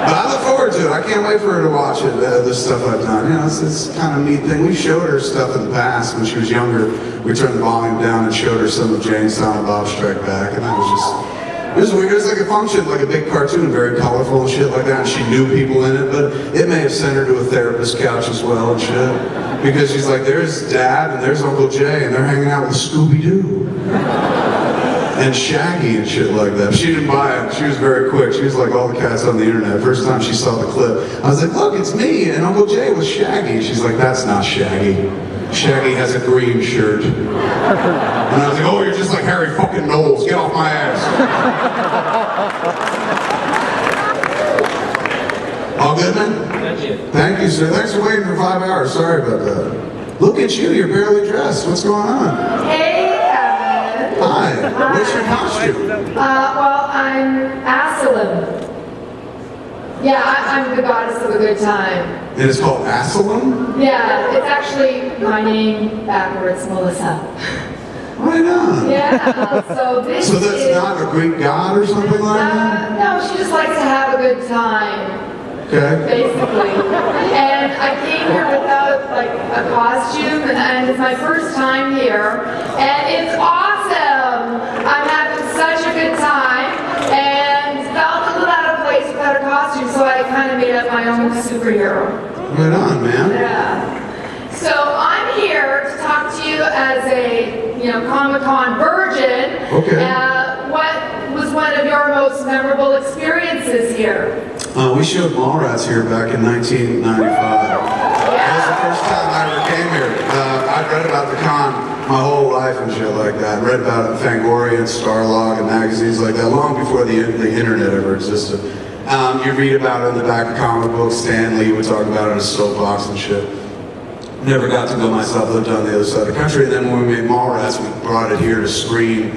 But I look forward to it. I can't wait for her to watch it, this stuff I've done. You know, it's kind of a neat thing. We showed her stuff in the past when she was younger. We turned the volume down and showed her some of Jane's Silent Bob Strike Back, and that was just, it was weird. It was like a function, like a big cartoon, very colorful and shit like that, and she knew people in it, but it may have sent her to a therapist couch as well and shit. Because she's like, there's Dad and there's Uncle Jay, and they're hanging out with Scooby-Doo. And Shaggy and shit like that. She didn't buy it. She was very quick. She was like all the cats on the internet. First time she saw the clip, I was like, look, it's me and Uncle Jay with Shaggy. She's like, that's not Shaggy. Shaggy has a green shirt. And I was like, oh, you're just like Harry fucking Knowles. Get off my ass. All good, man? Thank you. Thank you, sir. Thanks for waiting for 5 hours. Sorry about that. Look at you. You're barely dressed. What's going on? Hey, Kevin. Hi. What's your costume? Well, I'm Asylum. Yeah, I'm the goddess of a good time. And it's called Asylum? Yeah, it's actually my name backwards, Melissa. Right on. Yeah, so this So that's is, not a Greek god or something like that? no, she just likes to have a good time. Okay. Basically. And I came here without like a costume, and it's my first time here, and it's awesome. I'm having such a good time, and felt a little out of place without a costume, so I kind of made up my own superhero. Right on, man. Yeah. So I'm here to talk to you as a, Comic-Con virgin. Okay. What was one of your most memorable experiences here? We showed Mallrats here back in 1995. That was the first time I ever came here. I'd read about the con my whole life and shit like that. I read about it in Fangoria and Starlog and magazines like that long before the internet ever existed. You read about it in the back of comic books. Stan Lee would talk about it in a soapbox and shit. Never got to go myself, lived on the other side of the country. And then when we made Mallrats, we brought it here to screen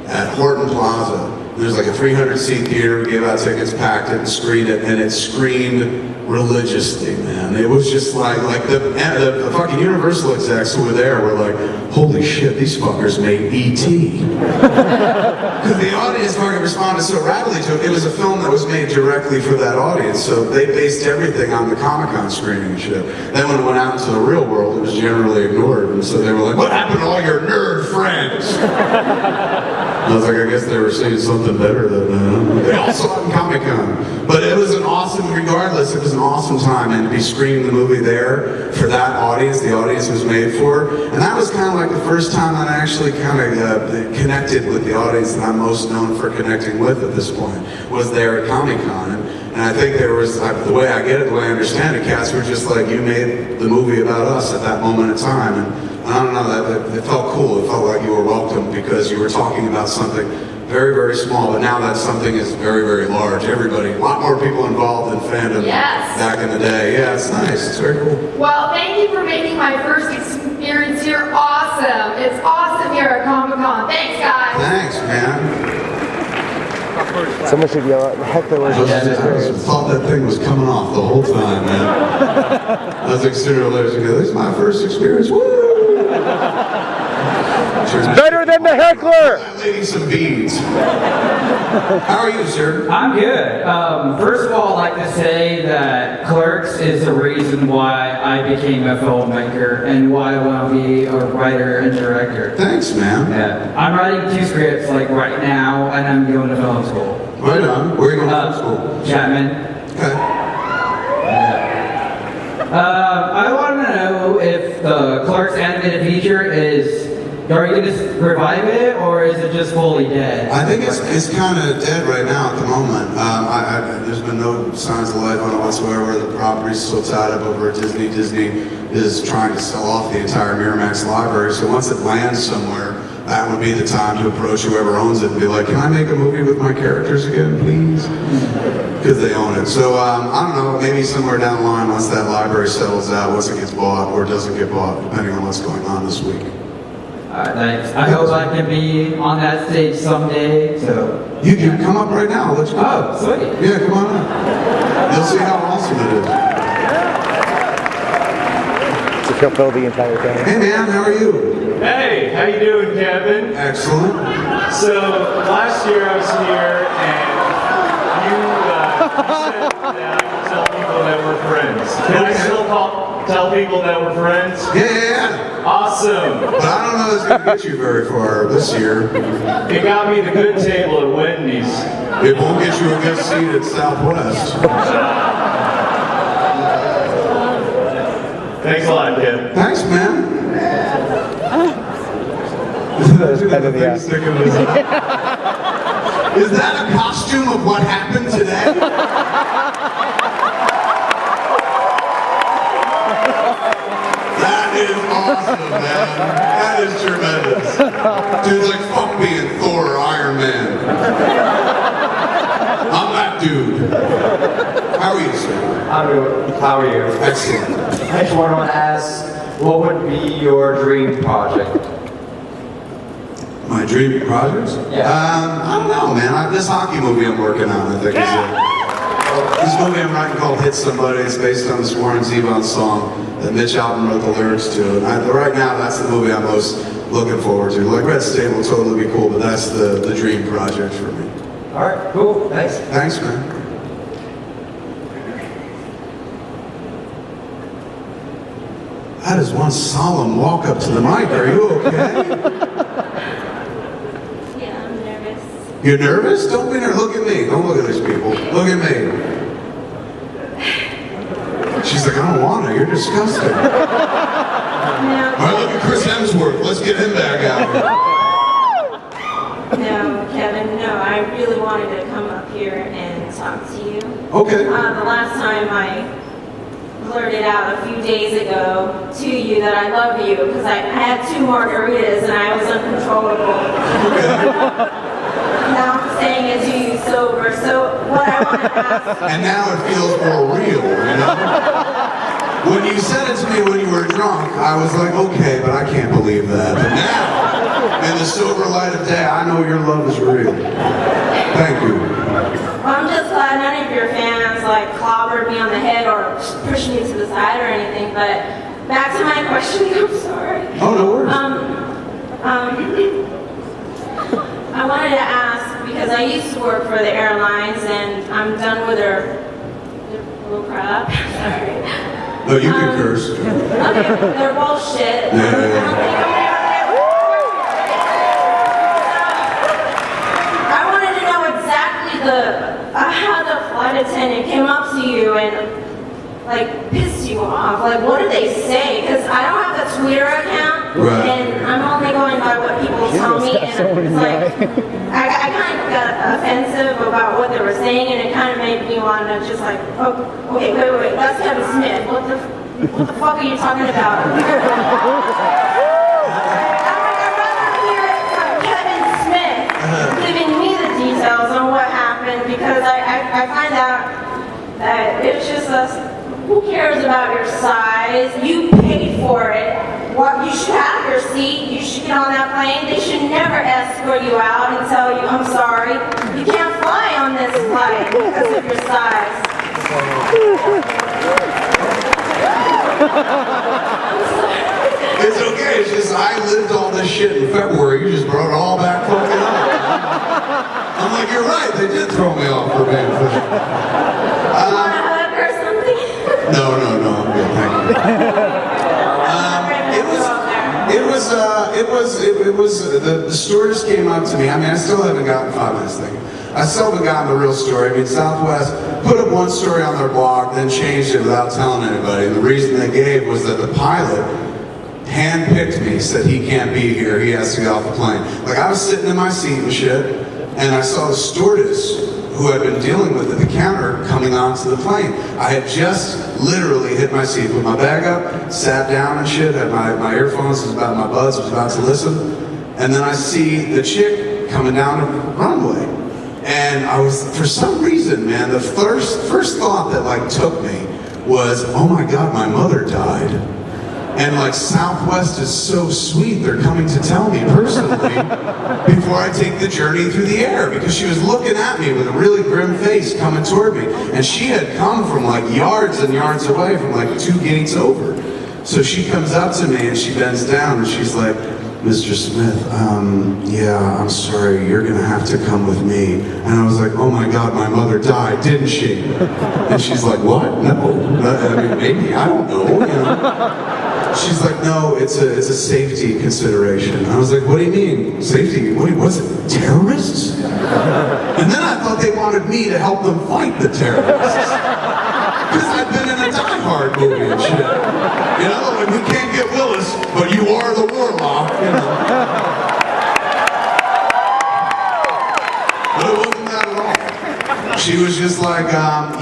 at Horton Plaza. There's like a 300-seat theater. We gave out tickets, packed it, and screened it, and it screamed religiously, man. It was just like the fucking Universal execs who were there were like, holy shit, these fuckers made E.T. Because the audience fucking responded so rapidly to it. It was a film that was made directly for that audience, so they based everything on the Comic-Con screening and shit. Then when it went out into the real world, it was generally ignored, and so they were like, what happened to all your nerd friends? I was like, I guess they were seeing something better than they all saw it in Comic-Con. But it was an awesome, regardless, it was an awesome time, and to be screening the movie there for that audience, the audience it was made for. And that was kind of like the first time that I actually kind of connected with the audience that I'm most known for connecting with at this point, was there at Comic-Con. And And I think there was, the way I get it, the way I understand it, cats were just like, you made the movie about us at that moment in time. And I don't know, that it felt cool. It felt like you were welcome because you were talking about something very, very small, but now that something is very, very large. Everybody, a lot more people involved in fandom back in the day. Yeah, it's nice. It's very cool. Well, thank you for making my first experience here awesome. It's awesome here at Comic-Con. Thanks, guys. Thanks, man. Someone should yell out, heckler was I thought that thing was coming off the whole time, man. I was like, sooner or later, this is my first experience. Woo! better than the heckler! That lady some beads. How are you, sir? I'm good. First of all, I'd like to say that Clerks is the reason why I became a filmmaker and why I want to be a writer and director. Thanks, man. Yeah. I'm writing 2 scripts like right now, and I'm going to film school. Right on. Where are you going to film school? Chapman. Okay. I want to know if the Clerks animated feature is, are you going to revive it, or is it just fully dead? I think it's kind of dead right now at the moment. There's been no signs of life on it whatsoever. The property's still tied up over at Disney. Disney is trying to sell off the entire Miramax library, so once it lands somewhere, that would be the time to approach whoever owns it and be like, can I make a movie with my characters again, please? Because they own it. So, I don't know, maybe somewhere down the line, once that library settles out, once it gets bought or doesn't get bought, depending on what's going on this week. Alright, thanks. I hope I can be on that stage someday, so... You can come up right now, let's go. Oh, sweet. Yeah, come on up. You'll see how awesome it is. So he'll fill the entire thing. Hey man, how are you? Hey, how you doing, Kevin? Excellent. So last year I was here, and you said that I could tell people that we're friends. Can I still tell people that we're friends? Yeah. Awesome. But I don't know if it's going to get you very far this year. It got me the good table at Wendy's. It won't get you a good seat at Southwest. Thanks a lot, Kevin. Thanks, man. Is that a costume of what happened today? That is awesome, man. That is tremendous. Dude's like, fuck being Thor or Iron Man. I'm that dude. How are you, sir? How are you? Excellent. I just want to ask, what would be your dream project? My dream projects? Yeah. I don't know, man. This hockey movie I'm working on, I think is it. This movie I'm writing called Hit Somebody. It's based on this Warren Zevon song that Mitch Albom wrote the lyrics to. And right now, that's the movie I'm most looking forward to. Like Red State will totally be cool, but that's the dream project for me. All right, cool. Thanks. Thanks, man. That is one solemn walk up to the mic. Are you okay? Yeah, I'm nervous. You're nervous? Don't be nervous. Look at me. Don't look at these people. Look at me. She's like, I don't want to. You're disgusting. All right, look at Chris Hemsworth. Let's get him back out here. No, Kevin, no, I really wanted to come up here and talk to you. Okay. The last time I blurted out a few days ago to you that I love you because I had 2 margaritas and I was uncontrollable. Now I'm saying it to you sober, so what I want to ask... And now it feels more real, you know? When you said it to me when you were drunk, I was like, okay, but I can't believe that. But now, in the sober light of day, I know your love is real. Thank you. Well, I'm just glad none of your fans like clobbered me on the head or pushed me to the side or anything, but back to my question, I'm sorry. Oh, no worries. I wanted to ask, because I used to work for the airlines and I'm done with their bull crap. Sorry. No, you can curse. Okay, they're bullshit. Yeah. I don't think I'm I wanted to know exactly how the flight attendant came up to you and like pissed you off? Like, what do they say? Because I don't have a Twitter account, Right. and I'm only going by what people tell me, and it's like, I kind of got offensive about what they were saying, and it kind of made me want to just like, oh, okay, wait, that's Kevin Smith. What the fuck are you talking about? I'd rather hear it from Kevin Smith giving me the details on what happened, because I find out that it's just who cares about your size? You paid for it. What, you should have your seat. You should get on that plane. They should never escort you out and tell you, I'm sorry, you can't fly on this flight because of your size. It's okay, it's just I lived all this shit in February, you just brought it all back fucking up. I'm like, you're right, they did throw me off for being official. You want a hug or something? No, I'm good, thank you. The stewardess came up to me. I mean, I still haven't gotten 5 minutes thing. I still haven't gotten the real story. I mean, Southwest put up one story on their blog, then changed it without telling anybody. And the reason they gave was that the pilot handpicked me, said he can't be here, he has to get off the plane. Like, I was sitting in my seat and shit, and I saw the stewardess who had been dealing with at the counter coming onto the plane. I had just literally hit my seat, put my bag up, sat down and shit, had my earphones, was about my buds, was about to listen, and then I see the chick coming down the runway. And I was, for some reason, man, the first thought that like took me was, oh my God, my mother died. And like Southwest is so sweet, they're coming to tell me personally before I take the journey through the air, because she was looking at me with a really grim face coming toward me. And she had come from like yards and yards away, from like 2 gates over. So she comes up to me and she bends down and she's like, Mr. Smith, yeah, I'm sorry, you're gonna have to come with me. And I was like, oh my God, my mother died, didn't she? And she's like, what? No, I mean, maybe, I don't know, you know. She's like, no, it's a safety consideration. And I was like, what do you mean, safety? What was it, terrorists? And then I thought they wanted me to help them fight the terrorists. Because I've been in a Die Hard movie and shit. You know, like, you can't get Willis, but you are the warlock, you know. But it wasn't that at all. She was just like,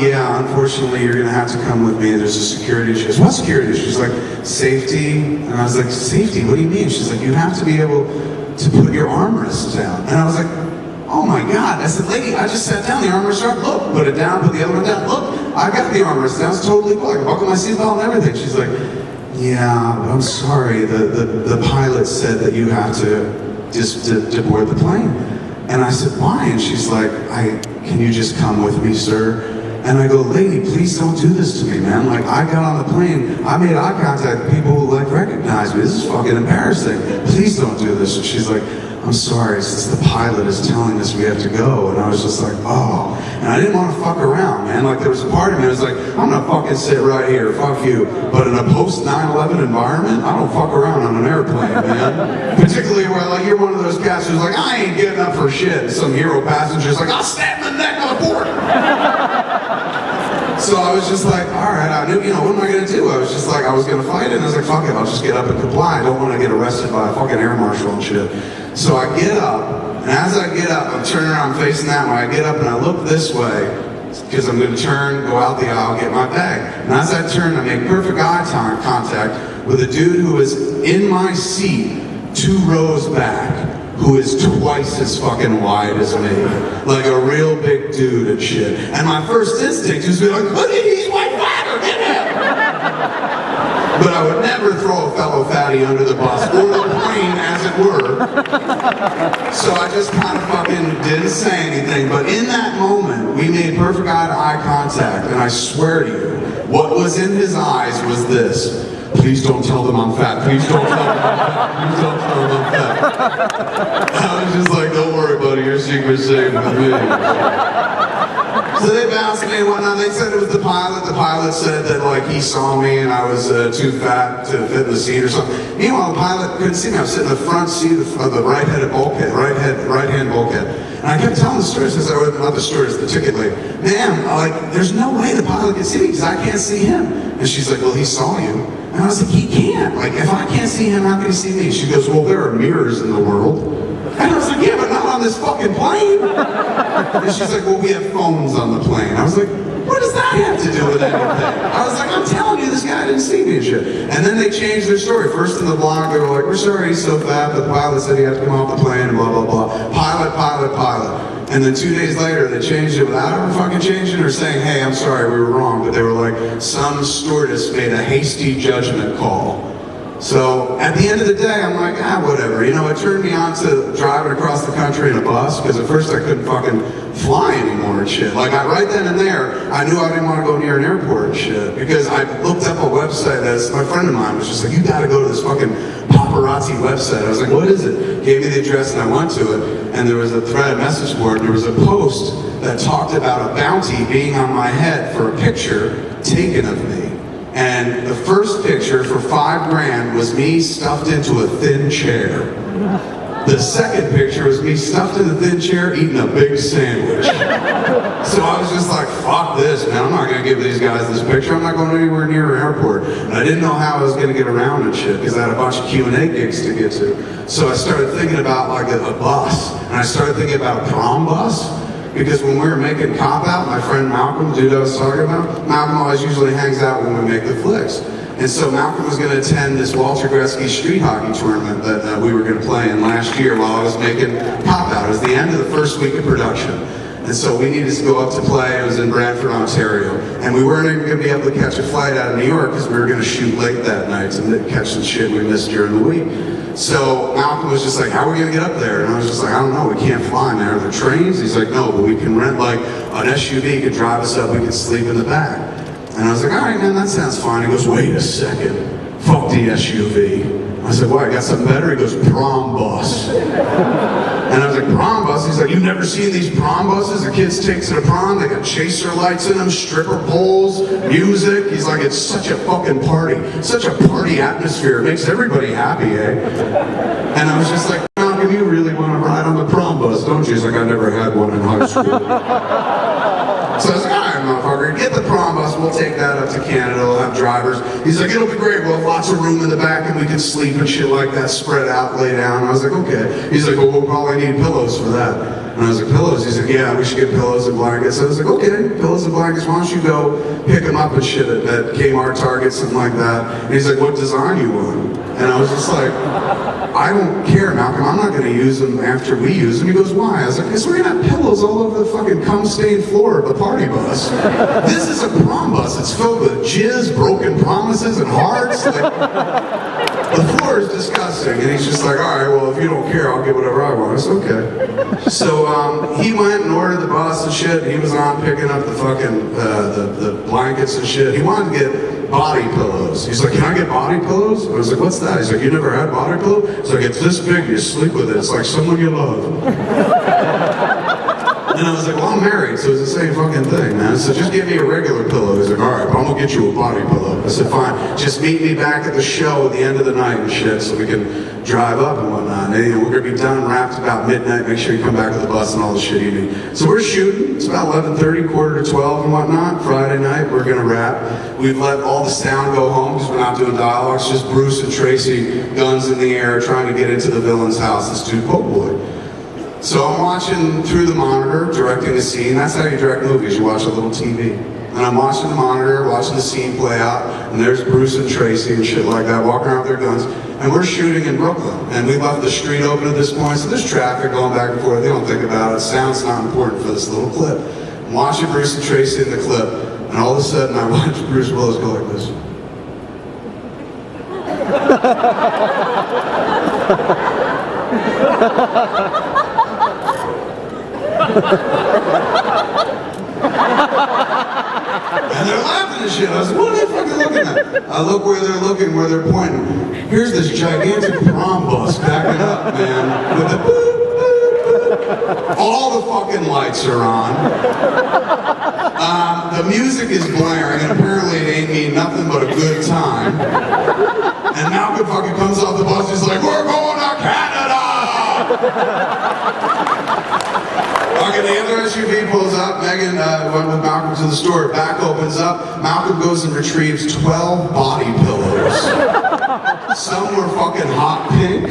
yeah, unfortunately, you're gonna have to come with me. There's a security issue. She goes, what security issue? She's like, safety. And I was like, safety? What do you mean? She's like, you have to be able to put your armrests down. And I was like, oh my God. I said, lady, I just sat down, the armrest up. Look, put it down, put the other one down. Look, I got the armrest down. It's totally cool. I can buckle my seatbelt and everything. She's like, yeah, but I'm sorry. The pilot said that you have to just to board the plane. And I said, why? And she's like, can you just come with me, sir? And I go, lady, please don't do this to me, man. Like, I got on the plane, I made eye contact with people who like recognize me. This is fucking embarrassing. Please don't do this. And she's like, I'm sorry, since the pilot is telling us we have to go. And I was just like, oh. And I didn't want to fuck around, man. Like, there was a part of me that was like, I'm gonna fucking sit right here, fuck you. But in a post 9/11 environment, I don't fuck around on an airplane, man. Particularly where, like, you're one of those guys who's like, I ain't getting up for shit. And some hero passenger's like, I'll stab in the neck on the board. So I was just like, all right, I knew, you know, what am I gonna do? I was just like, I was gonna fight it, and I was like, fuck it, I'll just get up and comply. I don't want to get arrested by a fucking air marshal and shit. So I get up, and as I get up, I'm turning around facing that way. I get up and I look this way, because I'm gonna turn, go out the aisle, get my bag. And as I turn, I make perfect eye contact with a dude who is in my seat, 2 rows back, who is twice as fucking wide as me. Like a real big dude and shit. And my first instinct was to be like, look at he's way fatter, get him! But I would never throw a fellow fatty under the bus, or the plane, as it were. So I just kind of fucking didn't say anything. But in that moment, we made perfect eye-to-eye contact, and I swear to you, what was in his eyes was this. Please don't tell them I'm fat. Please don't tell them I'm fat. Please don't tell them I'm fat. I was just like, don't worry, buddy. Your secret's safe with me. So they bounced me and whatnot. They said it was the pilot. The pilot said that, like, he saw me and I was too fat to fit in the seat or something. Meanwhile, the pilot couldn't see me. I was sitting in the front seat of the right-hand bulkhead. And I kept telling the stewardess, or not the stewardess, the ticket lady, ma'am, like, there's no way the pilot can see me because I can't see him. And she's like, well, he saw you. And I was like, he can't. Like, if I can't see him, how can he see me? She goes, well, there are mirrors in the world. And I was like, yeah, but not on this fucking plane. And she's like, well, we have phones on the plane. I was like, what does that have to do with anything? I was like, I'm telling you, this guy didn't see me and shit. And then they changed their story. First in the blog, they were like, we're sorry he's so fat, but the pilot said he had to come off the plane, and blah, blah, blah. Pilot, pilot, pilot. And then 2 days later, they changed it without ever fucking changing or saying, hey, I'm sorry, we were wrong. But they were like, some stewardess made a hasty judgment call. So at the end of the day, I'm like, whatever. You know, it turned me on to driving across the country in a bus, because at first I couldn't fucking fly anymore and shit. Like, right then and there, I knew I didn't want to go near an airport and shit, because I looked up a website that's, my friend of mine was just like, you gotta go to this fucking paparazzi website. I was like, what is it? Gave me the address and I went to it, and there was a thread message board, and there was a post that talked about a bounty being on my head for a picture taken of me. And the first picture for $5 was me stuffed into a thin chair. The second picture was me stuffed in a thin chair eating a big sandwich. So I was just like, fuck this, man. I'm not gonna give these guys this picture. I'm not going anywhere near an airport. And I didn't know how I was gonna get around and shit, because I had a bunch of Q&A gigs to get to. So I started thinking about like a bus. And I started thinking about a prom bus. Because when we were making Cop Out, my friend Malcolm, dude I was talking about, Malcolm always usually hangs out when we make the flicks. And so Malcolm was going to attend this Walter Gretzky street hockey tournament that we were going to play in last year while I was making Cop Out. It was the end of the first week of production. And so we needed to go up to play. It was in Brantford, Ontario. And we weren't even going to be able to catch a flight out of New York because we were going to shoot late that night and catch some shit we missed during the week. So Malcolm was just like, how are we going to get up there? And I was just like, I don't know, we can't fly, man. Are there trains? He's like, no, but we can rent like an SUV, could drive us up, we could sleep in the back. And I was like, all right, man, that sounds fine. He goes, wait a second, fuck the SUV. I said, why, I got something better? He goes, prom bus. And I was like, prom bus? He's like, you've never seen these prom buses? The kids take to the prom, they got chaser lights in them, stripper poles, music. He's like, it's such a fucking party. Such a party atmosphere. It makes everybody happy, eh? And I was just like, Malcolm, you really want to ride on the prom bus, don't you? He's like, I never had one in high school. So I was like, all right, motherfucker, get the prom bus, we'll take that up to Canada, we'll have drivers. He's like, it'll be great, we'll have lots of room in the back and we can sleep and shit like that, spread out, lay down. I was like, okay. He's like, well, we'll probably need pillows for that. And I was like, pillows? He's like, yeah, we should get pillows and blankets. I was like, okay, pillows and blankets, why don't you go pick them up and shit at Kmart, Target, something like that. And he's like, what design you want? And I was just like, I don't care, Malcolm, I'm not gonna use them after we use them. He goes, why? I was like, because we're gonna have pillows all over the fucking cum-stained floor of the party bus. This is a prom bus, it's filled with jizz, broken promises, and hearts. Like, the floor is disgusting. And he's just like, all right, well, if you don't care, I'll get whatever I want. I said, okay. So he went and ordered the bus and shit. He was on picking up the fucking, the blankets and shit. He wanted to get body pillows. He's like, can I get body pillows? I was like, what's that? He's like, you never had body pillow? He's like, it's this big, you sleep with it. It's like someone you love. And I was like, well, I'm married, so it's the same fucking thing, man. So just give me a regular pillow. He's like, all right, but I'm gonna get you a body pillow. I said, fine, just meet me back at the show at the end of the night and shit, so we can drive up and whatnot. And we're gonna be done, wrapped about midnight. Make sure you come back to the bus and all the shit you need. So we're shooting. It's about 11:30, quarter to 12 and whatnot. Friday night, we're gonna wrap. We've let all the sound go home because we're not doing dialogues. Just Bruce and Tracy, guns in the air, trying to get into the villain's house. This dude, Pope Boy. So I'm watching through the monitor, directing the scene. That's how you direct movies. You watch a little TV. And I'm watching the monitor, watching the scene play out, and there's Bruce and Tracy and shit like that, walking around with their guns. And we're shooting in Brooklyn. And we left the street open at this point, so there's traffic going back and forth. They don't think about it. Sound's not important for this little clip. I'm watching Bruce and Tracy in the clip, and all of a sudden I watch Bruce Willis go like this. And they're laughing and shit. I was like, what are they fucking looking at? I look where they're looking, where they're pointing. Here's this gigantic prom bus backing up, man, with the boop, boop, boop. All the fucking lights are on. The music is blaring, and apparently it ain't mean nothing but a good time. And Malcolm fucking comes off the bus, he's like, we're going to Canada! Fucking the other SUV pulls up. Megan went with Malcolm to the store. Back opens up. Malcolm goes and retrieves 12 body pillows. Some were fucking hot pink.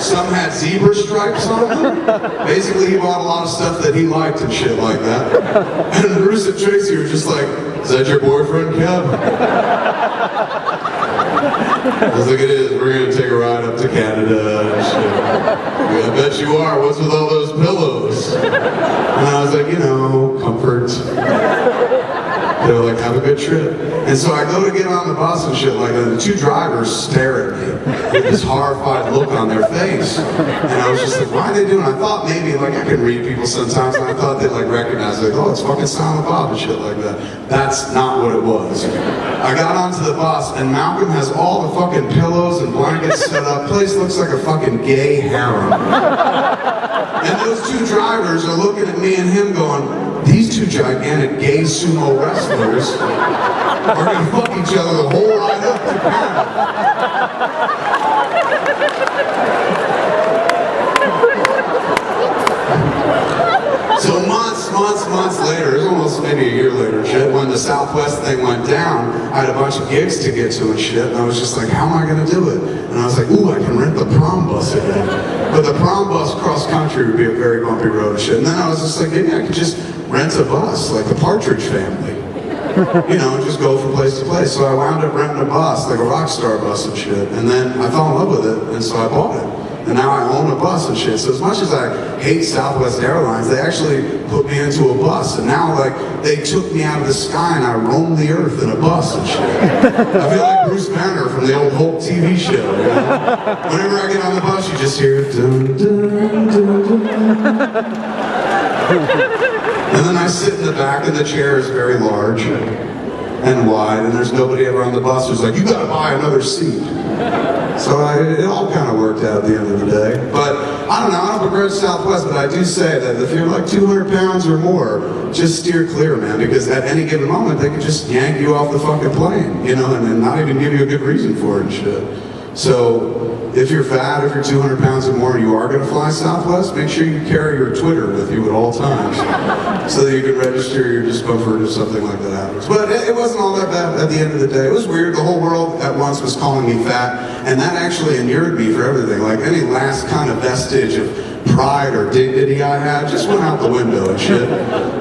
Some had zebra stripes on them. Basically, he bought a lot of stuff that he liked and shit like that. And Bruce and Tracy were just like, "Is that your boyfriend, Kev?" I was like, "It is. We're gonna take a ride up to Canada and shit." "I bet you are. What's with all those pillows?" And I was like, "You know, comfort." They were like, "Have a good trip." And so I go to get on the bus and shit like that. The two drivers stare at me with this horrified look on their face. And I was just like, why are they doing it? I thought maybe, like, I can read people sometimes, and I thought they'd, like, recognize, like, oh, it's fucking Silent Bob and shit like that. That's not what it was. I got onto the bus, and Malcolm has all the fucking pillows and blankets set up. Place looks like a fucking gay harem. And those two drivers are looking at me and him going, these two gigantic gay sumo wrestlers are gonna fuck each other the whole ride up to Canada. So months later, it was almost maybe a year later, shit, when the Southwest thing went down, I had a bunch of gigs to get to and shit, and I was just like, how am I gonna do it? And I was like, ooh, I can rent the prom bus again. But the prom bus cross country would be a very bumpy road and shit. And then I was just like, maybe I could just rent a bus, like the Partridge Family. You know, and just go from place to place. So I wound up renting a bus, like a rock star bus and shit. And then I fell in love with it, and so I bought it. And now I own a bus and shit. So as much as I hate Southwest Airlines, they actually put me into a bus. And now, like, they took me out of the sky and I roam the earth in a bus and shit. I feel like Bruce Banner from the old Hulk TV show, you know? Whenever I get on the bus, you just hear dun dun dun dun. And then I sit in the back, and the chair is very large and wide, and there's nobody ever on the bus who's like, you gotta buy another seat. So it all kind of worked out at the end of the day. But I don't know, I don't begrudge Southwest, but I do say that if you're like 200 pounds or more, just steer clear, man, because at any given moment, they could just yank you off the fucking plane, you know, and not even give you a good reason for it and shit. So if you're fat, if you're 200 pounds or more, and you are going to fly Southwest, make sure you carry your Twitter with you at all times so that you can register your discomfort if something like that happens. But it wasn't all that bad at the end of the day. It was weird. The whole world at once was calling me fat, and that actually inured me for everything. Like any last kind of vestige of pride or dignity I had just went out the window and shit.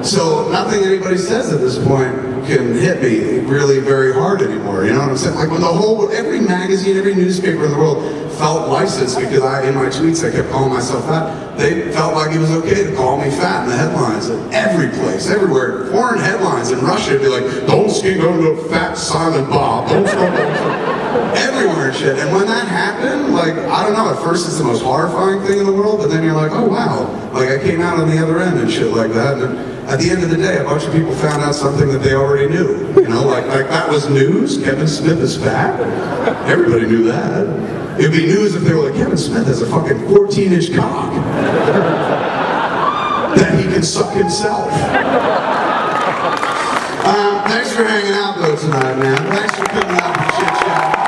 So nothing anybody says at this point can hit me really very hard anymore, you know what I'm saying? Like when the whole, every magazine, every newspaper in the world felt licensed because in my tweets I kept calling myself fat, they felt like it was okay to call me fat in the headlines at every place, everywhere. Foreign headlines in Russia would be like, don't skink over to fat Silent Bob, don't stop, everywhere and shit. And when that happened, like, I don't know, at first it's the most horrifying thing in the world, but then you're like, oh wow, like I came out on the other end and shit like that. And at the end of the day, a bunch of people found out something that they already knew. You know, like that was news. Kevin Smith is fat. Everybody knew that. It'd be news if they were like, Kevin Smith has a fucking 14-inch cock that he can suck himself. Thanks for hanging out though tonight, man. Thanks for coming out and chit-chatting.